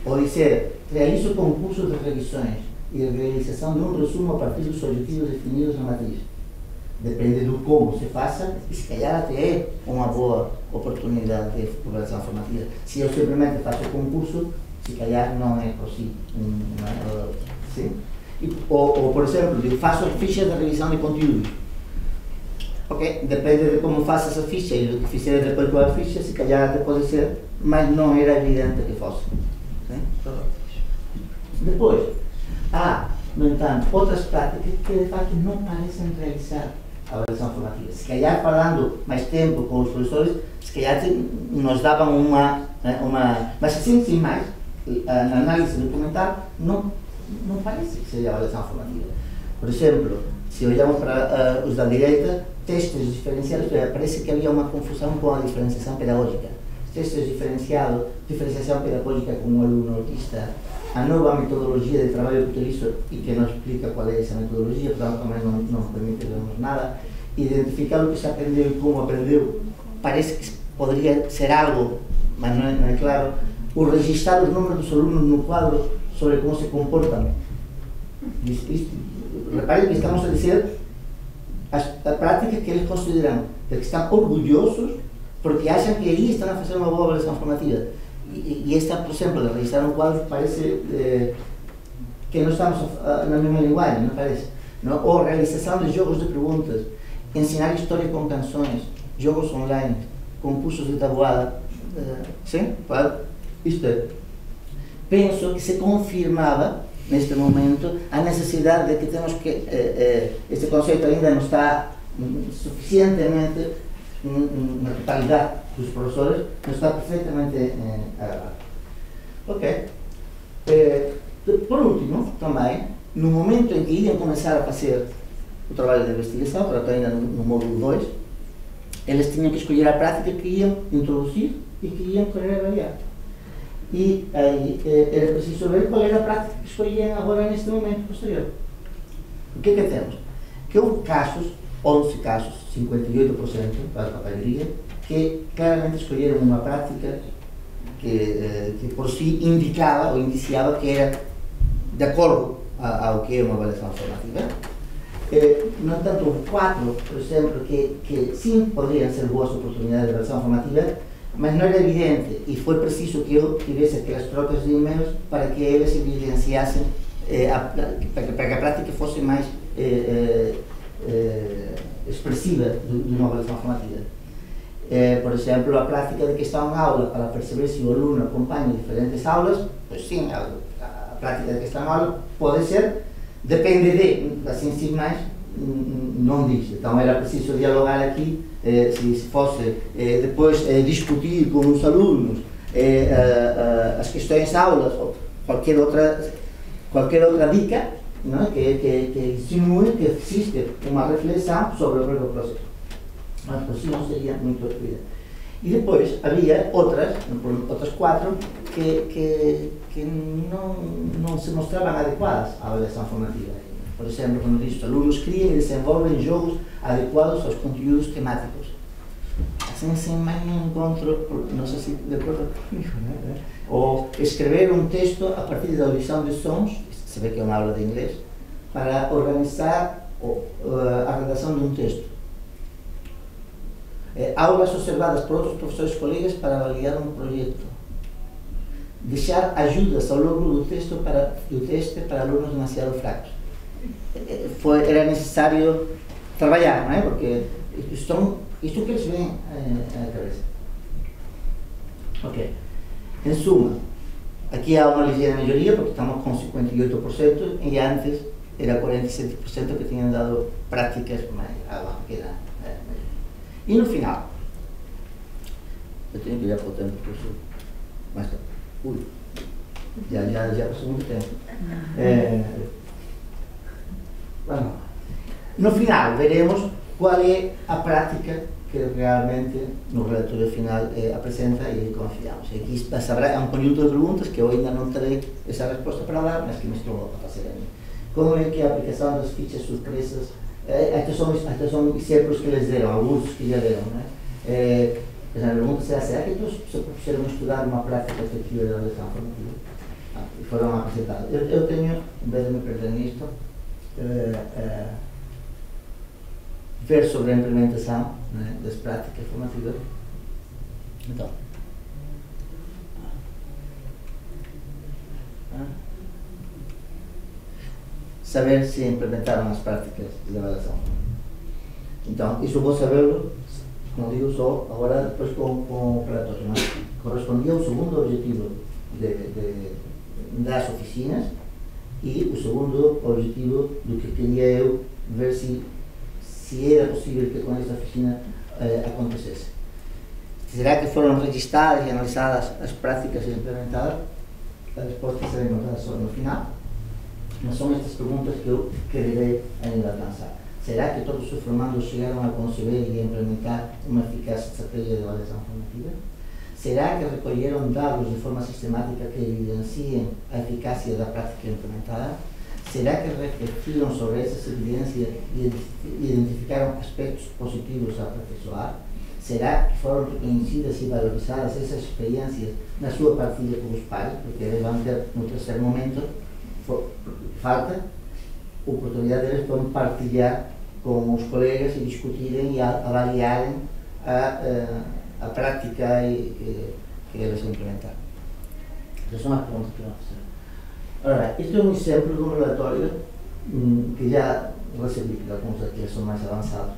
Ou dizer, realizo concursos de revisões e a realização de um resumo a partir dos objetivos definidos na matriz. Depende do como se faça, e se calhar até é uma boa oportunidade de avaliação formativa. Se eu simplesmente faço o concurso, se calhar não é por si. Sim? Ou, por exemplo, eu faço fichas de revisão de conteúdos. Ok, depende de como faça essa ficha e do que fizer depois com a ficha, se calhar pode ser, mas não era evidente que fosse. Sim? Depois, há, no entanto, outras práticas que de facto não parecem realizar a avaliação formativa. Se calhar, falando mais tempo com os professores, se calhar nos davam uma mas assim, sim, mais, na análise documental, não parece que seja a avaliação formativa. Por exemplo, se olhamos para os da direita, testes diferenciados, parece que havia uma confusão com a diferenciação pedagógica. Testes diferenciados, diferenciação pedagógica com um aluno autista, a nova metodologia de trabalho que utilizo e que não explica qual é essa metodologia, portanto também não permite vermos nada. Identificar o que se aprendeu e como aprendeu, parece que poderia ser algo, mas não é claro. O registrar os números dos alunos no quadro sobre como se comportam. Reparem que estamos a dizer a prática que eles consideram, de que estão orgulhosos porque acham que aí estão a fazer uma boa avaliação formativa. E esta, por exemplo, de registrar um quadro, parece que não estamos na mesma linguagem, não parece? Não? Ou realização de jogos de perguntas, ensinar história com canções, jogos online, concursos de tabuada. Sim? Claro. Isto é, penso que se confirmava neste momento a necessidade de que temos que este conceito ainda não está suficientemente na totalidade dos professores, não está perfeitamente agarrado. Ok. Por último, também, no momento em que iam começar a fazer o trabalho de investigação, portanto ainda no módulo 2, eles tinham que escolher a prática que iam introduzir e que iam querer avaliar. E aí era preciso ver qual era a prática que escolhiam agora neste momento posterior. O que é que temos? Que houve casos, 11 casos, 58% para a maioria, que claramente escolheram uma prática que por si indicava ou indiciava que era de acordo ao que é uma avaliação formativa. No entanto, houve 4, por exemplo, que sim poderiam ser boas oportunidades de avaliação formativa, mas não era evidente e foi preciso que eu tivesse aquelas trocas de e-mails para que eles evidenciassem, para que a prática fosse mais expressiva de uma avaliação formativa. Por exemplo, a prática de que está uma aula para perceber se o aluno acompanha diferentes aulas, pois sim, a prática de que está uma aula pode ser, depende de, assim sim mais, não diz. Então era preciso dialogar aqui, se fosse depois discutir com os alunos as questões aulas ou qualquer outra dica, não é? que insinue que existe uma reflexão sobre o próprio processo. Mas por si não seria muito evidente. E depois havia outras 4 que não se mostravam adequadas à avaliação formativa. Por exemplo, quando diz, os alunos criam e desenvolvem jogos adequados aos conteúdos temáticos. Assim, sem mais nenhum encontro, não sei se de acordo comigo, né? Ou escrever um texto a partir da audição de sons, se vê que é uma aula de inglês, para organizar a redação de um texto. Aulas observadas por outros professores colegas para avaliar um projeto. Deixar ajudas ao longo do teste para alunos demasiado fracos. Era necessário trabalhar, não é? Porque isto que eles veem à cabeça. Ok. Em suma, aqui há uma ligeira melhoria, porque estamos com 58% e antes era 47% que tinham dado práticas mais avançadas. E no final, eu tenho que olhar para o tempo, porque eu mais tarde. Ui, já passou muito tempo. Vamos lá. No final, veremos qual é a prática que realmente no relatório final apresenta e confiamos. Aqui habrá um conjunto de perguntas que eu ainda não terei essa resposta para dar, mas que me estou a fazer a mim. Como é que a aplicação das fichas surpresas, estes são exemplos que eles deram, alguns que já deram, né? A pergunta será que todos se propuseram estudar uma prática efetiva de avaliação formativa? E foram apresentados. Eu tenho, em vez de me perder nisto, ver sobre a implementação, né, das práticas formativas. Então, saber se implementaram as práticas de avaliação. Então, isso vou saber, como digo, só agora depois com o relatório. Mas correspondia ao segundo objetivo das oficinas e o segundo objetivo do que queria eu ver se era possível que com esta oficina acontecesse. Será que foram registradas e analisadas as práticas implementadas? A resposta será encontrada só no final. Mas são estas perguntas que eu quererei ainda lançar. Será que todos os formandos chegaram a conceber e a implementar uma eficaz estratégia de avaliação formativa? Será que recolheram dados de forma sistemática que evidenciem a eficácia da prática implementada? Será que refletiram sobre essas evidências e identificaram aspectos positivos a aperfeiçoar? Será que foram reconhecidas e valorizadas essas experiências na sua partilha com os pares? Porque eles vão ter, no terceiro momento, falta a oportunidade deles para partilhar com os colegas e discutirem e avaliarem a prática que eles implementaram. Essas são as perguntas que vamos fazer. Ora, este é um exemplo de um relatório que já recebi, que alguns aqui são mais avançados.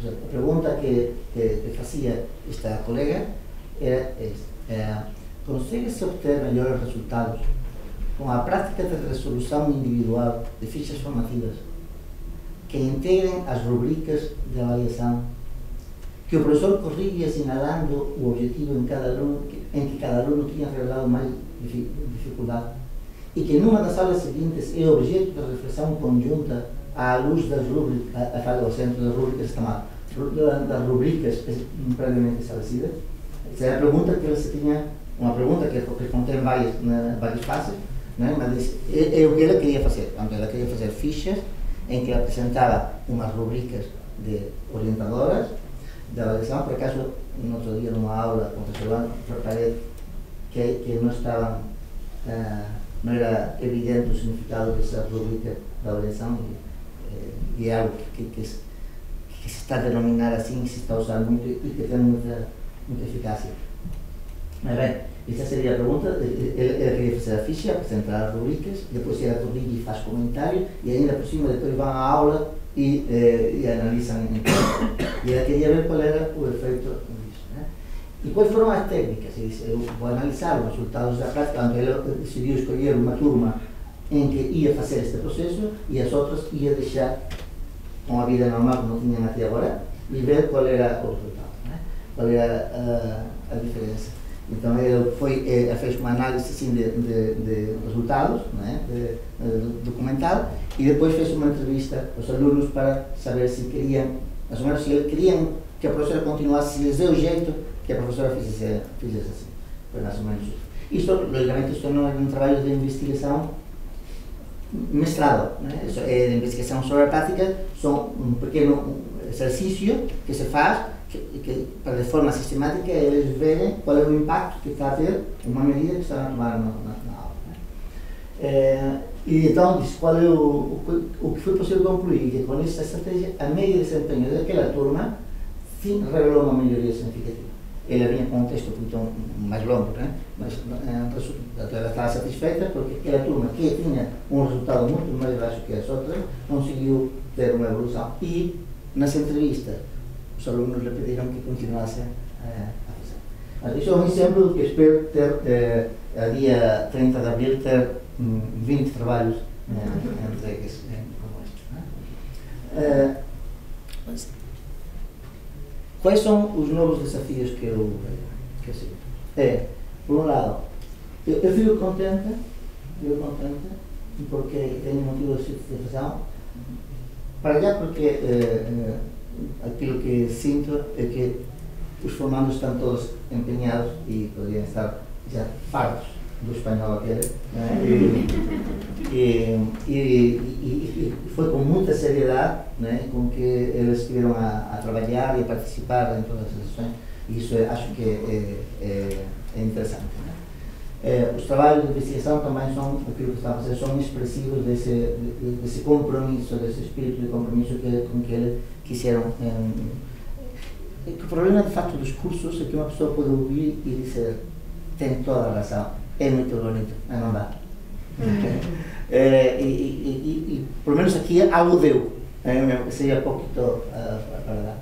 A pergunta que fazia esta colega era esta: consegue-se obter melhores resultados com a prática de resolução individual de fichas formativas que integrem as rubricas de avaliação, que o professor corrige assinalando o objetivo em que cada aluno tinha revelado mais dificuldade e que numa das aulas seguintes é objeto de reflexão conjunta à luz das rubricas, ao centro das rubricas das rubricas previamente estabelecidas? Essa é a pergunta que você tinha, uma pergunta que contém várias fases, né? Mas é o que ela queria fazer. Ela queria fazer fichas em que apresentava umas rubricas de orientadoras de avaliação. Por acaso, no outro dia, numa aula com o professor, preparei que não estava, não era evidente o significado dessa rubrica de avaliação e é algo que se está a denominar assim, que se está a usar muito e que tem muita eficácia. Mas bem, essa seria a pergunta. Ela queria fazer a ficha, apresentar as rubricas, depois ela corrige e faz comentário, e ainda por cima depois vão à aula e analisam em casa. E ela queria ver qual era o efeito disso, né? E quais foram as técnicas? Eu vou analisar os resultados da prática. Ela decidiu escolher uma turma em que ia fazer este processo e as outras ia deixar com a vida normal que não tinham até agora e ver qual era o resultado, né? Qual era a diferença. Então ela fez uma análise assim, de resultados, né, documentado, e depois fez uma entrevista aos alunos para saber se queriam, mais ou menos, se queriam que a professora continuasse, se lhes deu jeito que a professora fizesse assim. Foi mais ou menos isso. Isto, logicamente, isto não é um trabalho de investigação mestrado, né? Isso é de investigação sobre a prática, são um pequeno exercício que se faz para de forma sistemática eles verem qual é o impacto que está a ter uma medida que estão a tomar na aula, né? E então diz qual é o que foi possível concluir, que com esta estratégia a média de desempenho daquela turma revelou uma melhoria significativa. Ela vinha com um texto um pouquinho mais longo, né? Mas ela estava satisfeita porque aquela turma que tinha um resultado muito mais baixo que as outras conseguiu ter uma evolução. E nas entrevistas os alunos lhe pediram que continuasse a fazer. Mas isso é um exemplo do que espero ter, a dia 30 de abril, ter 20 trabalhos entregues como esta. Quais são os novos desafios que eu sinto? Por um lado, eu fico contente porque tenho motivos de satisfação, para já porque aquilo que sinto é que os formandos estão todos empenhados e poderiam estar já fartos do espanhol aquele, né? E foi com muita seriedade, né, com que eles estiveram a trabalhar e a participar em todas as sessões, e isso acho que é interessante, né? Os trabalhos de investigação também são, aquilo que estava a dizer, são expressivos desse compromisso, desse espírito de compromisso com que eles quiseram. O problema, de facto, dos cursos é que uma pessoa pode ouvir e dizer, tem toda a razão, é muito bonito, mas não dá. E pelo menos aqui algo deu, seja pouquinho para dar.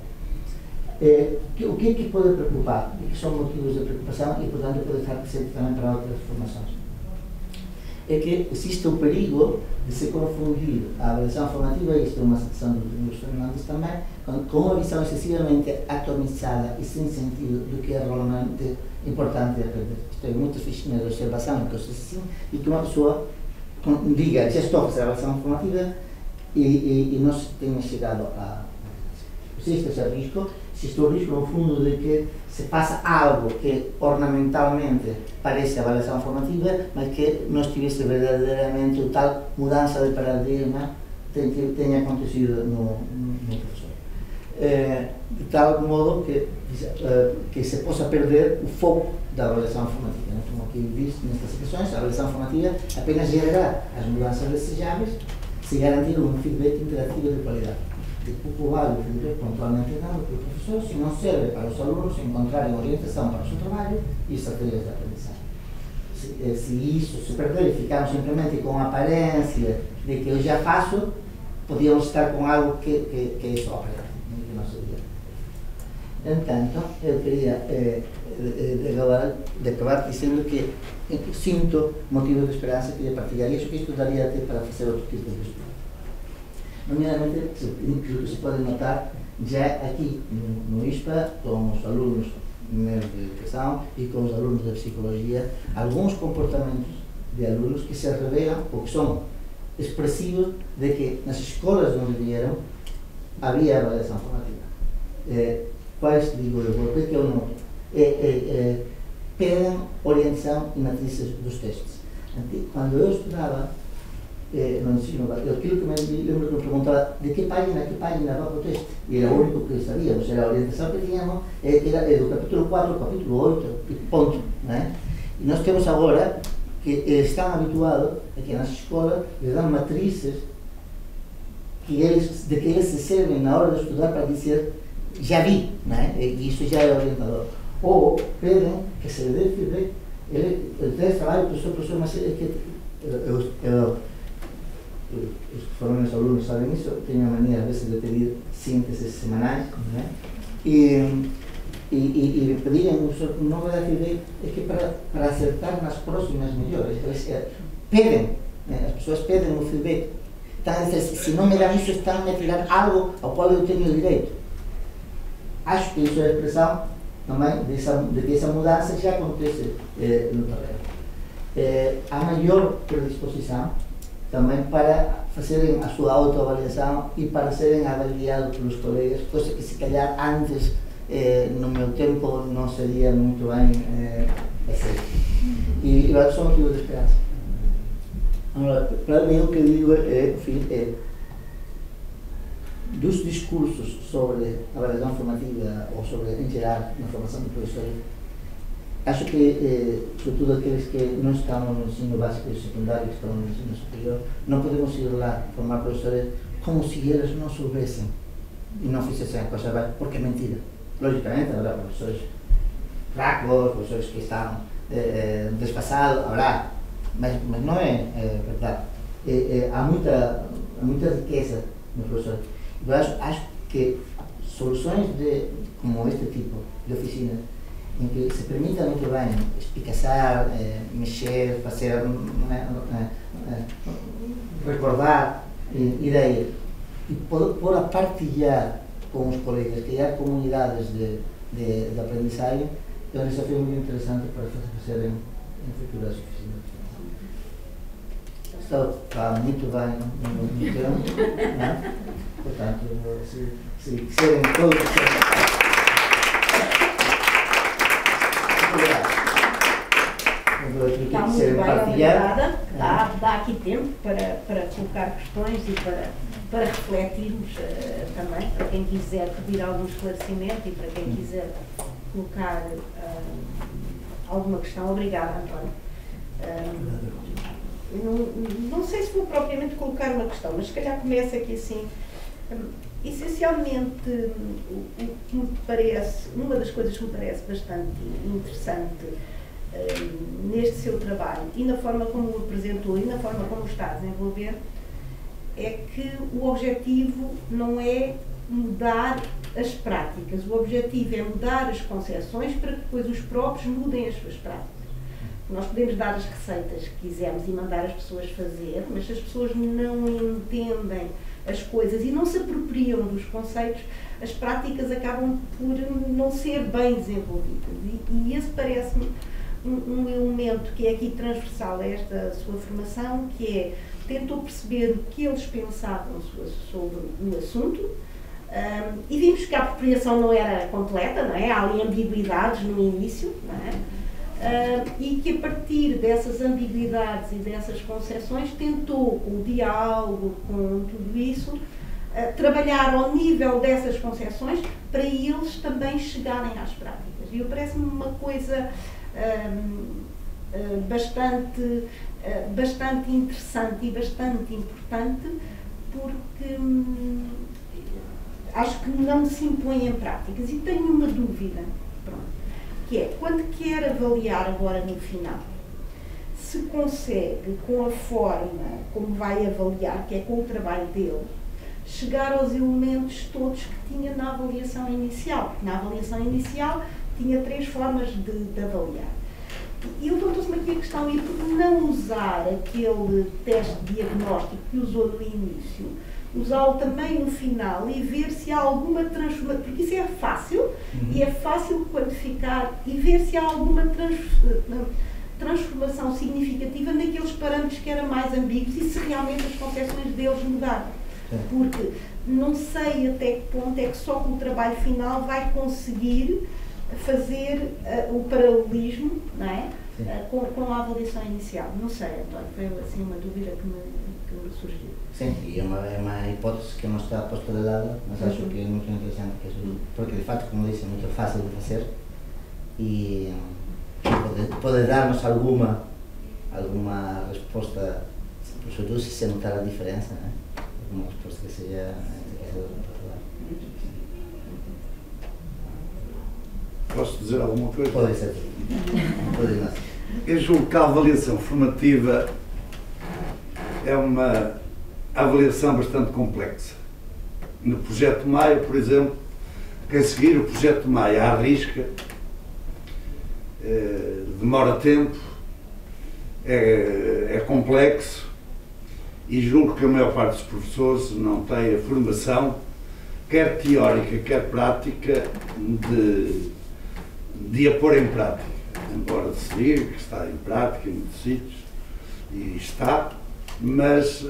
O que é que pode preocupar? O que são motivos de preocupação e, portanto, pode estar presente também para outras formações? É que existe o perigo de se confundir a avaliação formativa, e isto é uma citação dos Fernandes também, com uma visão excessivamente atomizada e sem sentido do que é realmente importante aprender. Isto é muitas fichinhas de observação, coisas assim, e que uma pessoa diga, já estou a fazer a avaliação formativa e não se tenha chegado a... Existe esse risco, existe o risco no fundo de que se faça algo que ornamentalmente parece avaliação formativa, mas que não estivesse verdadeiramente o tal mudança de paradigma tenha acontecido no professor. De tal modo que se possa perder o foco da avaliação formativa. Como aqui visto nestas situações, a avaliação formativa apenas gerará as mudanças desejáveis se garantir um feedback interativo de qualidade. De pouco vale o feedback pontualmente dado pelo professor se não serve para os alunos encontrarem orientação para o seu trabalho e estratégias de aprendizagem. Se isso se perder e ficarmos simplesmente com a aparência de que eu já faço, podíamos estar com algo que é só para que não seria. Entanto, eu queria acabar dizendo que sinto motivo de esperança, queria partilhar isso, que isto daria até para fazer outro tipo de estudo. Nomeadamente, aquilo que se pode notar já aqui no ISPA, com os alunos de educação e com os alunos de psicologia, alguns comportamentos de alunos que se revelam ou que são expressivos de que nas escolas onde vieram havia avaliação formativa. Quais digo eu? O que eu noto? Pedem orientação e matrizes dos testes. Quando eu estudava no ensino, aquilo que me lembro que me perguntava de que página vai para o teste, e era o único que sabíamos, era a orientação que tínhamos, era do capítulo 4 ao capítulo 8, ponto, né? E nós temos agora que estão habituados a que nas escolas lhes dão matrizes de que eles se servem na hora de estudar para dizer, já vi, né? E isso já é orientador. Ou pedem que se lhe dê feedback, ele teste trabalho, professor, mas é que os que foram meus alunos sabem isso, eu tenho a mania às vezes de pedir sínteses semanais, né? E pedirem, não vai dar feedback, é que para acertar nas próximas melhores, pedem, né? As pessoas pedem o feedback. Então, se não me dão isso, estão a tirar algo ao qual eu tenho direito. Acho que isso é a expressão também de que essa mudança já acontece no terreno. Há maior predisposição também para fazerem a sua autoavaliação e para serem avaliados pelos colegas, coisa que se calhar antes, no meu tempo, não seria muito bem aceito. E eu acho que são motivos de esperança. Agora, para mim o que digo dos discursos sobre a avaliação formativa ou sobre, em geral, na formação de professores, acho que, sobretudo aqueles que não estão no ensino básico e secundário, que estão no ensino superior, não podemos ir lá formar professores como se eles não soubessem e não fizessem a coisa bem, porque é mentira. Logicamente, haverá professores fracos, professores que estão desfasados, haverá, mas não é verdade. Há muita riqueza no professor. Eu acho que soluções como este tipo de oficina, em que se permita muito bem espicaçar, mexer, fazer recordar ideias e pôr a partilhar com os colegas, criar comunidades de aprendizagem, é um desafio muito interessante para fazer em futuras oficinas. Está muito bem no tempo, né? Portanto, se quiserem todos... Está muito bem, obrigada. Dá aqui tempo para colocar questões e para refletirmos também, para quem quiser pedir algum esclarecimento e para quem quiser colocar alguma questão. Obrigada, António. Não sei se vou propriamente colocar uma questão, mas se calhar começa aqui assim. Essencialmente, o que me parece, uma das coisas que me parece bastante interessante neste seu trabalho e na forma como o apresentou e na forma como está a desenvolver, é que o objetivo não é mudar as práticas, o objetivo é mudar as concepções para que depois os próprios mudem as suas práticas. Nós podemos dar as receitas que quisermos e mandar as pessoas fazer, mas se as pessoas não entendem as coisas e não se apropriam dos conceitos, as práticas acabam por não ser bem desenvolvidas. E esse parece-me um elemento que é aqui transversal a esta sua formação, que é, tentou perceber o que eles pensavam sobre o assunto, e vimos que a apropriação não era completa, não é? Há ali ambiguidades no início, não é? E que a partir dessas ambiguidades e dessas concepções tentou, com o diálogo, com tudo isso, trabalhar ao nível dessas concepções para eles também chegarem às práticas. E parece-me uma coisa bastante interessante e bastante importante, porque acho que não se impõe em práticas. E tenho uma dúvida, pronto, que é, quando quer avaliar agora no final, se consegue, com a forma como vai avaliar, que é com o trabalho dele, chegar aos elementos todos que tinha na avaliação inicial. Porque na avaliação inicial tinha 3 formas de avaliar. E levantou-se-me aqui a questão, e por não usar aquele teste diagnóstico que usou no início, usá-lo também no final e ver se há alguma transformação, porque isso é fácil, e é fácil quantificar, e ver se há alguma transformação significativa naqueles parâmetros que eram mais ambíguos e se realmente as concepções deles mudaram. Porque não sei até que ponto é que só com o trabalho final vai conseguir fazer o paralelismo, não é? Com a avaliação inicial. Não sei, António, foi assim uma dúvida que me surgiu. Sim, e é uma hipótese que não está posta de lado, mas acho que é muito interessante, porque de facto, como disse, é muito fácil de fazer e pode dar-nos alguma resposta, sobretudo se se notar a diferença, né? Alguma resposta que seja particular. Posso dizer alguma coisa? Pode ser. Pode ir. Eu julgo que a avaliação formativa é uma avaliação bastante complexa. No Projeto Maia, por exemplo, quem seguir o Projeto Maia à risca demora tempo, é complexo, e julgo que a maior parte dos professores não tem a formação, quer teórica, quer prática, de a pôr em prática. Embora se diga que está em prática em muitos sítios, e está, mas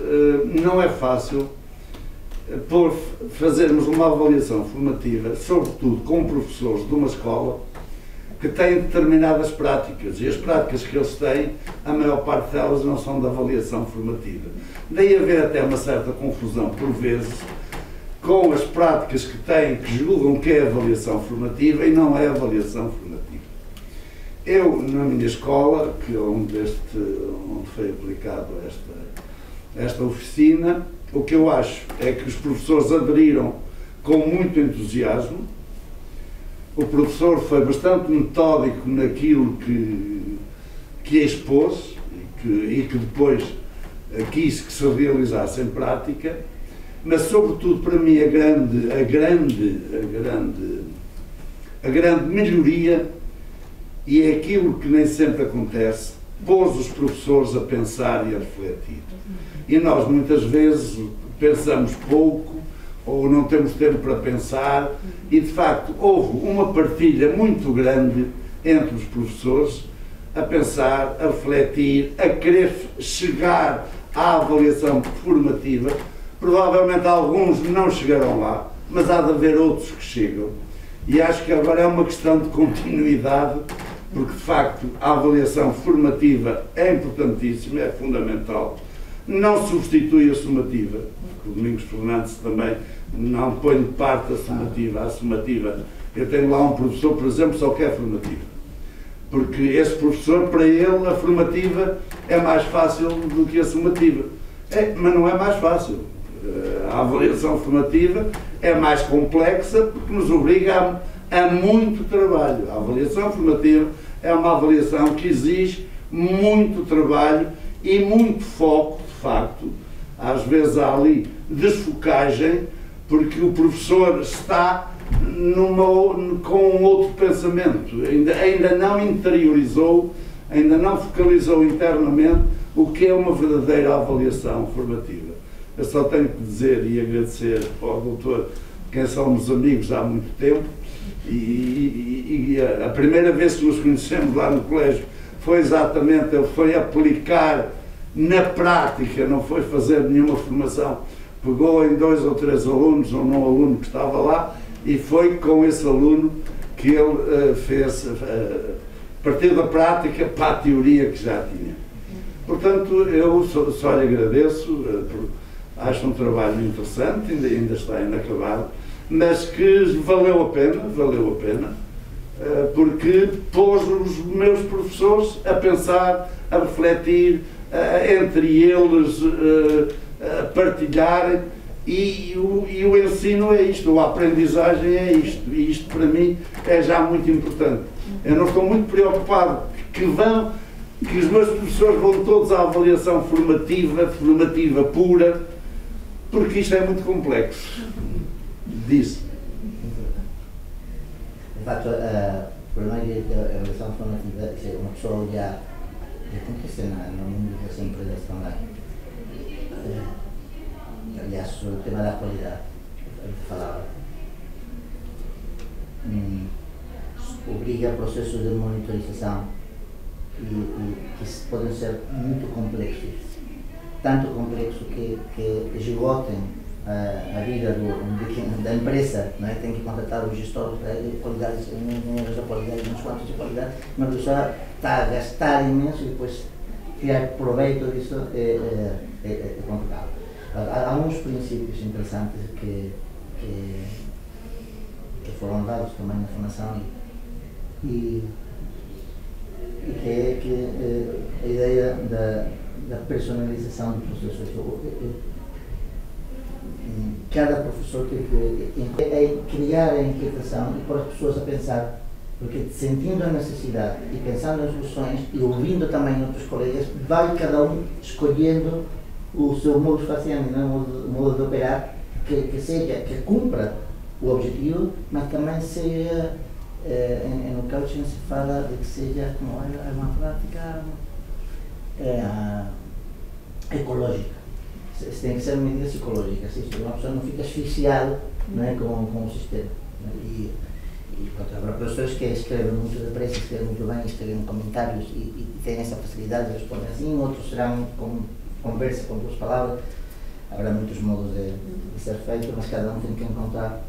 não é fácil fazermos uma avaliação formativa, sobretudo com professores de uma escola que têm determinadas práticas, e as práticas que eles têm, a maior parte delas não são de avaliação formativa. Daí haver até uma certa confusão, por vezes, com as práticas que têm, que julgam que é avaliação formativa e não é avaliação formativa. Eu, na minha escola, onde foi aplicado esta oficina, o que eu acho é que os professores aderiram com muito entusiasmo. O professor foi bastante metódico naquilo que expôs e que depois quis que se realizasse em prática, mas sobretudo para mim a grande melhoria, e é aquilo que nem sempre acontece, pôs os professores a pensar e a refletir. E nós muitas vezes pensamos pouco ou não temos tempo para pensar e de facto houve uma partilha muito grande entre os professores a pensar, a refletir, a querer chegar à avaliação formativa. Provavelmente alguns não chegarão lá, mas há de haver outros que chegam. E acho que agora é uma questão de continuidade, porque de facto a avaliação formativa é importantíssima, é fundamental. Não substitui a sumativa. O Domingos Fernandes também não põe de parte a sumativa. A sumativa, eu tenho lá um professor, por exemplo, só quer formativa. Porque esse professor, para ele, a formativa é mais fácil do que a sumativa. Mas não é mais fácil. A avaliação formativa é mais complexa porque nos obriga a muito trabalho. A avaliação formativa é uma avaliação que exige muito trabalho e muito foco, de facto. Às vezes há ali desfocagem, porque o professor está com outro pensamento, ainda não interiorizou, ainda não focalizou internamente o que é uma verdadeira avaliação formativa. Eu só tenho que dizer e agradecer ao doutor, quem somos amigos há muito tempo, e a primeira vez que nos conhecemos lá no colégio foi exatamente, ele foi aplicar na prática, não foi fazer nenhuma formação, pegou em 2 ou 3 alunos, ou num aluno que estava lá, e foi com esse aluno que ele fez, partir da prática para a teoria que já tinha. Portanto, eu só lhe agradeço, acho um trabalho interessante, ainda está inacabado, mas que valeu a pena, porque pôs os meus professores a pensar, a refletir, entre eles a partilharem, e o ensino é isto, a aprendizagem é isto, e isto para mim é já muito importante. Eu não estou muito preocupado que os meus professores vão todos à avaliação formativa pura, porque isto é muito complexo. Diz. De facto, o problema é que a avaliação formativa, se uma pessoa olhar, tem que ser no mundo das empresas também. Aliás, sobre o tema da qualidade, eu falava, obriga a processos de monitorização que podem ser muito complexos, tanto complexos que esgotem a vida da empresa, não é? Tem que contratar o gestor de qualidade, engenheiros de qualidade, uns quantos de qualidade, mas a pessoa está a gastar imenso e depois tirar proveito disso é complicado. Há uns princípios interessantes que foram dados também na formação e que é a ideia da personalização do processo. Cada professor é criar a inquietação e pôr as pessoas a pensar, porque sentindo a necessidade e pensando nas soluções e ouvindo também outros colegas, vai cada um escolhendo o seu modo faciente, o modo de operar, que cumpra o objetivo, mas também seja, no coaching se fala de que seja como uma prática ecológica. Tem que ser medidas psicológicas, uma pessoa não fica asfixiada, não é, com o sistema. E há professores que escrevem muito depressa, escrevem muito bem, escrevem comentários e têm essa facilidade de responder assim, outros serão com conversa com 2 palavras. Haverá muitos modos de ser feito, mas cada um tem que encontrar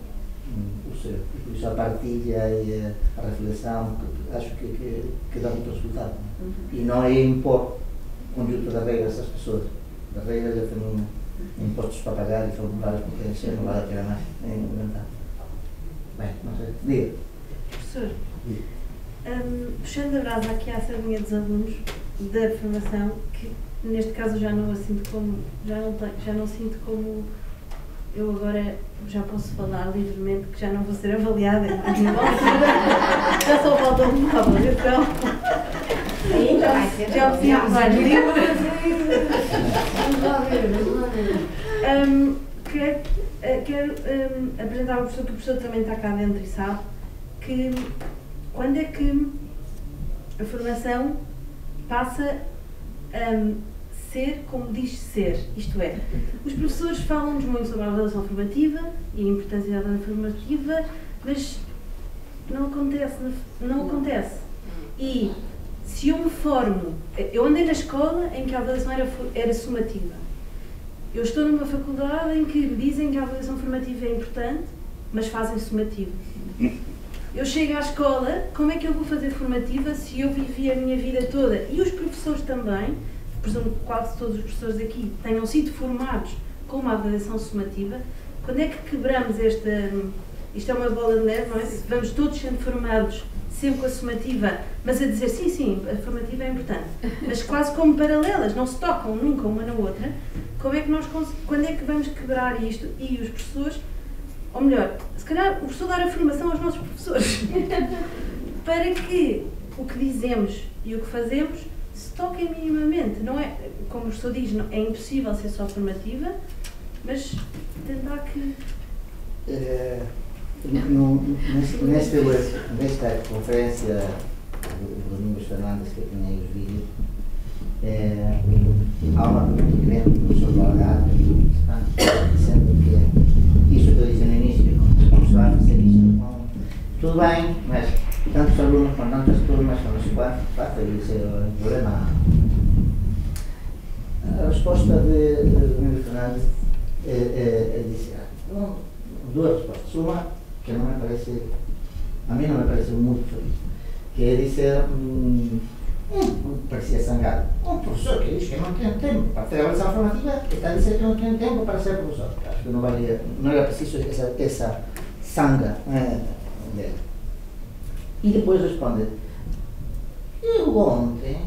o seu. E por isso a partilha e a reflexão, acho que dá muito resultado. E não é impor o conjunto de regras às pessoas. As regras já têm impostos para pagar e formulários para preencher, não vale a pena mais inventar. Bem, não sei. Diga. Professor, puxando a brasa aqui à sardinha dos alunos da formação, que neste caso já não a sinto como, já não sinto como eu agora já posso falar livremente, que já não vou ser avaliada, já só falta uma avaliação. Já preciso mais livros. Quero apresentar ao professor, que o professor também está cá dentro e sabe, que quando é que a formação passa a ser como diz ser, isto é, os professores falam-nos muito sobre a avaliação formativa e a importância da avaliação formativa, mas não acontece. E se eu me formo, eu andei na escola em que a avaliação era sumativa. Eu estou numa faculdade em que me dizem que a avaliação formativa é importante, mas fazem sumativa. Eu chego à escola, como é que eu vou fazer formativa se eu vivi a minha vida toda? E os professores também, presumo que quase todos os professores aqui tenham sido formados com uma avaliação sumativa. Quando é que quebramos isto é uma bola de neve, não é? Vamos todos sendo formados sempre com a sumativa, mas a dizer sim, a formativa é importante, mas quase como paralelas, não se tocam nunca uma na outra. Quando é que vamos quebrar isto? E os professores, ou melhor, se calhar o professor dar a formação aos nossos professores, para que o que dizemos e o que fazemos se toquem minimamente. Não é, como o professor diz, não, é impossível ser só formativa, mas tentar que... Nesta conferência do Domingos Fernandes que eu tinha aí os vídeos, há uma pergunta grande do professor do Algarve dizendo que isso que eu disse no início, como se vai fazer isto, tudo bem, mas tantos alunos com tantas turmas, com os quantos, vai ser um problema. A resposta de Domingos Fernandes disse duas respostas. Uma que não me parece, a mim não me parece muito feliz, que é dizer, parecia zangado, um professor que diz que não tem tempo para fazer a avaliação formativa está a dizer que não tem tempo para ser professor. Acho que não era preciso essa zanga dele. E depois responde, eu ontem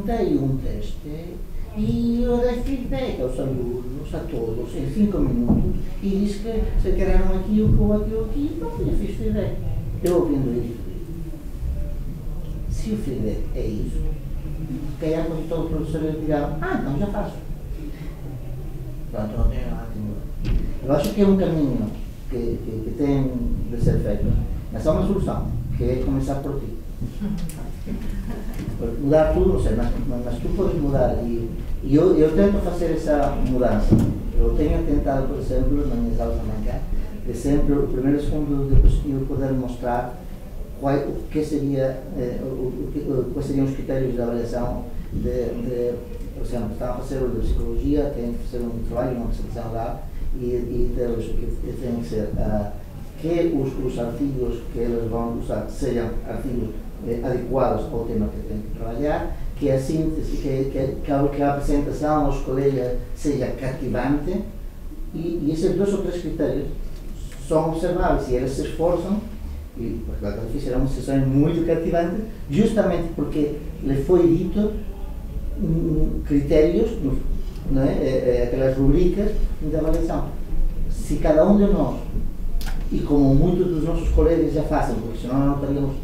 dei um teste e eu dei feedback aos alunos, a todos, em 5 minutos, e disse que se queriam aquilo ou aquilo aqui, pronto, eu fiz feedback. Eu ouvindo isso, se o feedback é isso, se calhar quando todo o professor dirá, então já faço. Pronto, não tem nada de mudar. Eu acho que é um caminho que tem de ser feito, mas há uma solução, que é começar por ti. Mudar tudo, não sei, mas tu podes mudar e eu tento fazer essa mudança. Eu tenho tentado, por exemplo, nas minhas aulas também cá, de sempre o primeiro segundo de possível poder mostrar quais seriam os critérios de avaliação por exemplo, estão a fazer o de psicologia, têm que fazer um trabalho, uma apresentação lá e deles o que tem que ser que os artigos que eles vão usar sejam artigos adequados ao tema que têm que trabalhar, que a síntese, que a apresentação aos colegas seja cativante e esses 2 ou 3 critérios são observáveis e eles se esforçam e porque a fizeram uma sessão muito cativante justamente porque lhe foi dito critérios, não é? Aquelas rubricas de avaliação. Se cada um de nós, e como muitos dos nossos colegas já fazem, porque senão não teríamos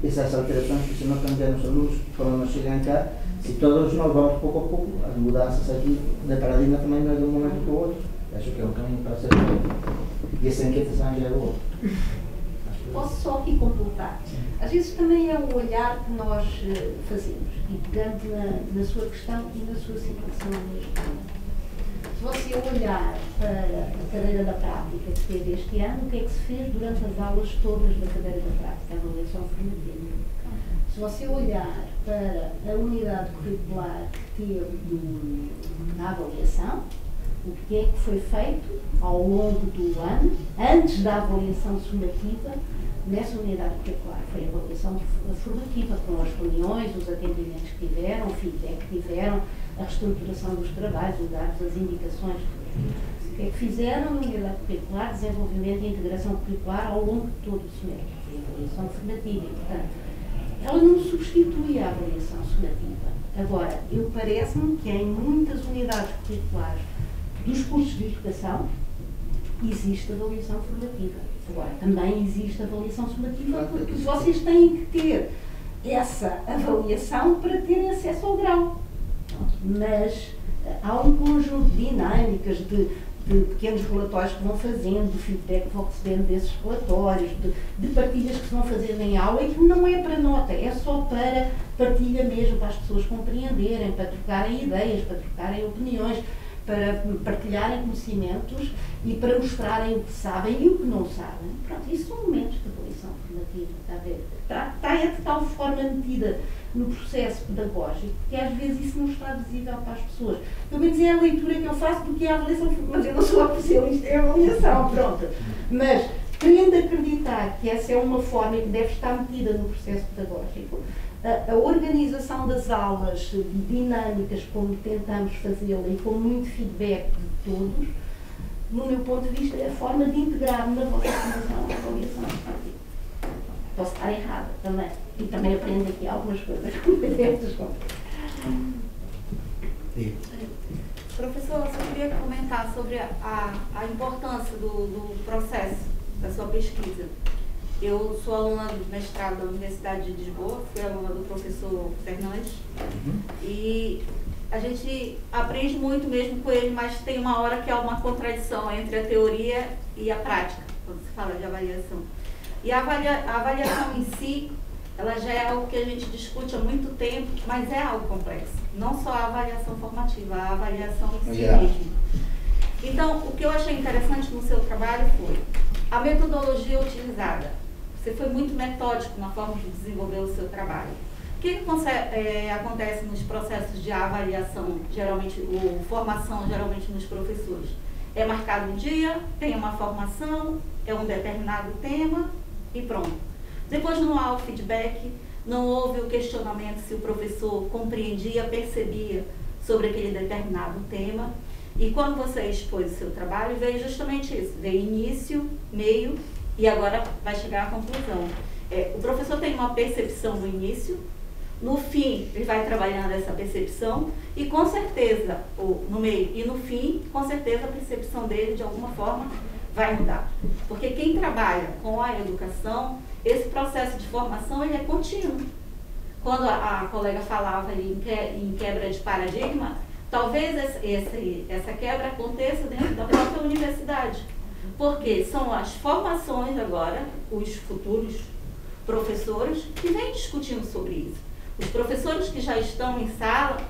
essas alterações, porque senão cambiamos os alunos quando nos chegam cá, se todos nós vamos pouco a pouco, as mudanças aqui de paradigma também não é de um momento para o outro. Acho que é um caminho para ser feito. E essa inquietação já é boa. Posso só aqui completar? Às vezes também é o olhar que nós fazemos, e pegando na sua questão e na sua situação mesmo. Se você olhar para a cadeira da prática que teve este ano, o que é que se fez durante as aulas todas da cadeira da prática, a avaliação formativa? Se você olhar para a unidade curricular que teve na avaliação, o que é que foi feito ao longo do ano, antes da avaliação sumativa, nessa unidade curricular? Foi a avaliação formativa, com as reuniões, os atendimentos que tiveram, o feedback que tiveram, a reestruturação dos trabalhos, os dados, as indicações. O que é que fizeram na unidade curricular? Desenvolvimento e integração curricular ao longo de todo o semestre. Foi a avaliação formativa e, portanto, ela não substitui a avaliação sumativa. Agora, parece-me que em muitas unidades curriculares dos cursos de educação existe avaliação formativa. Agora, também existe avaliação sumativa porque vocês têm que ter essa avaliação para terem acesso ao grau. Mas há um conjunto de dinâmicas, de de pequenos relatórios que vão fazendo, do feedback que vão recebendo desses relatórios, de partilhas que se vão fazendo em aula, e que não é para nota, é só para partilha mesmo, para as pessoas compreenderem, para trocarem ideias, para trocarem opiniões, para partilharem conhecimentos e para mostrarem o que sabem e o que não sabem. Pronto, isso são momentos de avaliação formativa, está a ver? Está de tal forma metida no processo pedagógico que às vezes isso não está visível para as pessoas. Pelo menos é a leitura que eu faço do que é a avaliação formativa. Mas eu não sou a especialista em avaliação, pronto. Mas, querendo acreditar que essa é uma forma que deve estar metida no processo pedagógico, a organização das aulas dinâmicas, como tentamos fazê-la e com muito feedback de todos, no meu ponto de vista, é a forma de integrar na vossa formação a avaliação formativa. Posso estar errada também. E também aprendo aqui algumas coisas competentes. Professor, eu só queria comentar sobre a importância do processo da sua pesquisa. Eu sou aluna do mestrado da Universidade de Lisboa, fui aluna do professor Fernandes, e a gente aprende muito mesmo com ele, mas tem uma hora que há uma contradição entre a teoria e a prática, quando se fala de avaliação. E a avaliação em si, ela já é algo que a gente discute há muito tempo, mas é algo complexo. Não só a avaliação formativa, a avaliação em si mesmo. Então, o que eu achei interessante no seu trabalho foi a metodologia utilizada. Você foi muito metódico na forma de desenvolver o seu trabalho. O que acontece nos processos de avaliação, geralmente, ou formação, geralmente nos professores? É marcado um dia, tem uma formação, é um determinado tema e pronto. Depois não há o feedback, não houve o questionamento se o professor compreendia, percebia sobre aquele determinado tema. E quando você expôs o seu trabalho, veio justamente isso, veio início, meio e agora vai chegar à conclusão. O professor tem uma percepção no início, no fim ele vai trabalhando essa percepção e com certeza, ou no meio e no fim, com certeza a percepção dele de alguma forma vai mudar. Porque quem trabalha com a educação, esse processo de formação ele é contínuo. Quando a colega falava ali em quebra de paradigma, talvez essa quebra aconteça dentro da própria universidade. Porque são as formações agora, os futuros professores, que vêm discutindo sobre isso. Os professores que já estão em sala,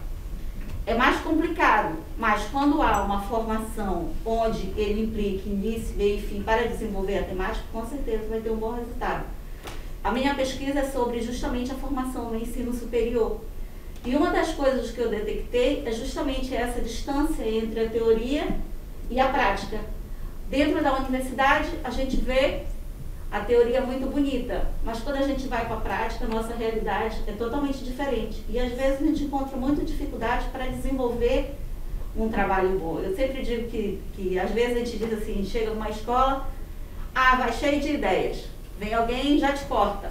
é mais complicado, mas quando há uma formação onde ele implique início, meio e fim para desenvolver a temática, com certeza vai ter um bom resultado. A minha pesquisa é sobre justamente a formação no ensino superior. E uma das coisas que eu detectei é justamente essa distância entre a teoria e a prática. Dentro da universidade, a gente vê a teoria muito bonita, mas quando a gente vai para a prática, a nossa realidade é totalmente diferente. E às vezes a gente encontra muita dificuldade para desenvolver um trabalho bom. Eu sempre digo que às vezes a gente diz assim, chega numa escola, vai cheio de ideias, vem alguém e já te corta.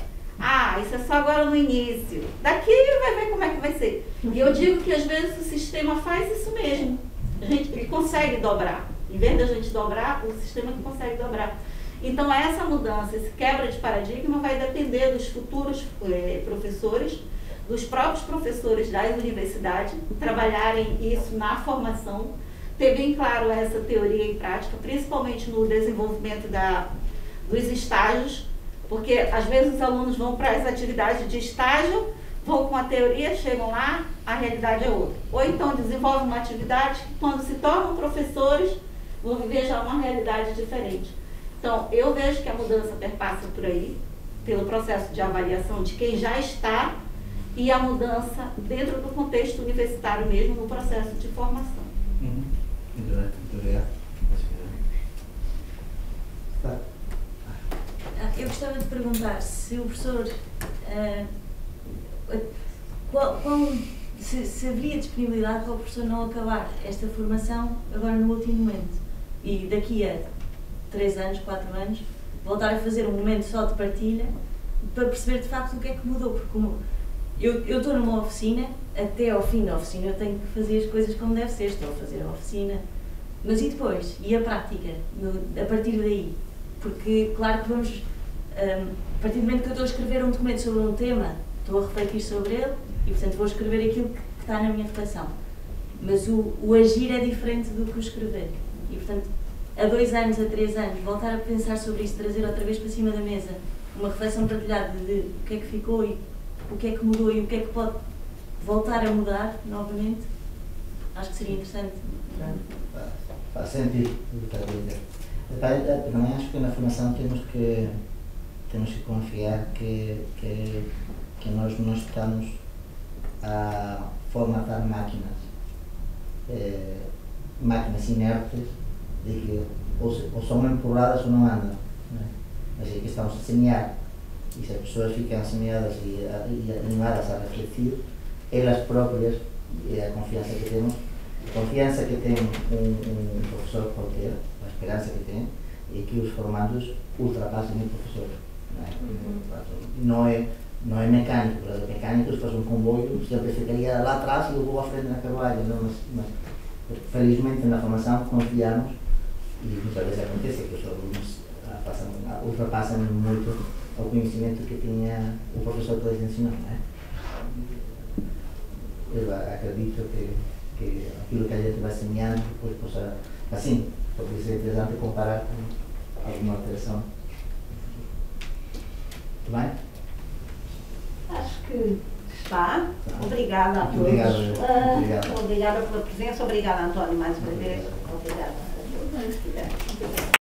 Isso é só agora no início, daqui vai ver como é que vai ser. E eu digo que às vezes o sistema faz isso mesmo, ele consegue dobrar. Em vez da gente dobrar, o sistema que consegue dobrar. Então essa mudança, esse quebra de paradigma vai depender dos futuros professores, dos próprios professores das universidades, trabalharem isso na formação, ter bem claro essa teoria e prática, principalmente no desenvolvimento dos estágios, porque às vezes os alunos vão para as atividades de estágio, vão com a teoria, chegam lá, a realidade é outra. Ou então desenvolvem uma atividade que quando se tornam professores, vão viver já uma realidade diferente. Então, eu vejo que a mudança perpassa por aí, pelo processo de avaliação de quem já está e a mudança dentro do contexto universitário mesmo, no processo de formação. Muito obrigado. Eu gostava de perguntar se o professor, se haveria disponibilidade para o professor não acabar esta formação agora no último momento e daqui a 3 anos, 4 anos, voltar a fazer um momento só de partilha para perceber de facto o que é que mudou, porque como eu estou numa oficina, até ao fim da oficina eu tenho que fazer as coisas como deve ser, estou a fazer a oficina, mas e depois? E a prática? A partir daí? Porque claro que vamos, a partir do momento que eu estou a escrever um documento sobre um tema, estou a refletir sobre ele e portanto vou escrever aquilo que está na minha reflexão, mas o agir é diferente do que o escrever. E, portanto, a 2 anos, a 3 anos, voltar a pensar sobre isto, trazer outra vez para cima da mesa uma reflexão partilhada de o que é que ficou e o que é que mudou e o que é que pode voltar a mudar novamente, acho que seria interessante. Faz sentido o que está a dizer. Também acho que na formação temos que confiar que nós não estamos a formatar máquinas inertes de que ou são empurradas ou não andam. Não é? Mas é que estamos a semear, e se as pessoas ficam semeadas e animadas a refletir, elas próprias, e a confiança que temos, a confiança que tem um professor qualquer, a esperança que tem, é que os formandos ultrapassem o professor. Não é mecânico, porque o mecânico se faz um comboio, sempre ficaria lá atrás e eu vou à frente na carruagem, mas felizmente na formação confiamos, e muitas vezes acontece que os alunos ultrapassam muito o conhecimento que tinha o professor que lhes ensinou. Não é? Eu acredito que aquilo que a gente vai semeando depois possa, assim, pode ser interessante comparar com alguma alteração. Muito bem? Acho que está. Obrigada a todos. Obrigado. Obrigada pela presença. Obrigada, António, mais uma vez. Obrigada a todos.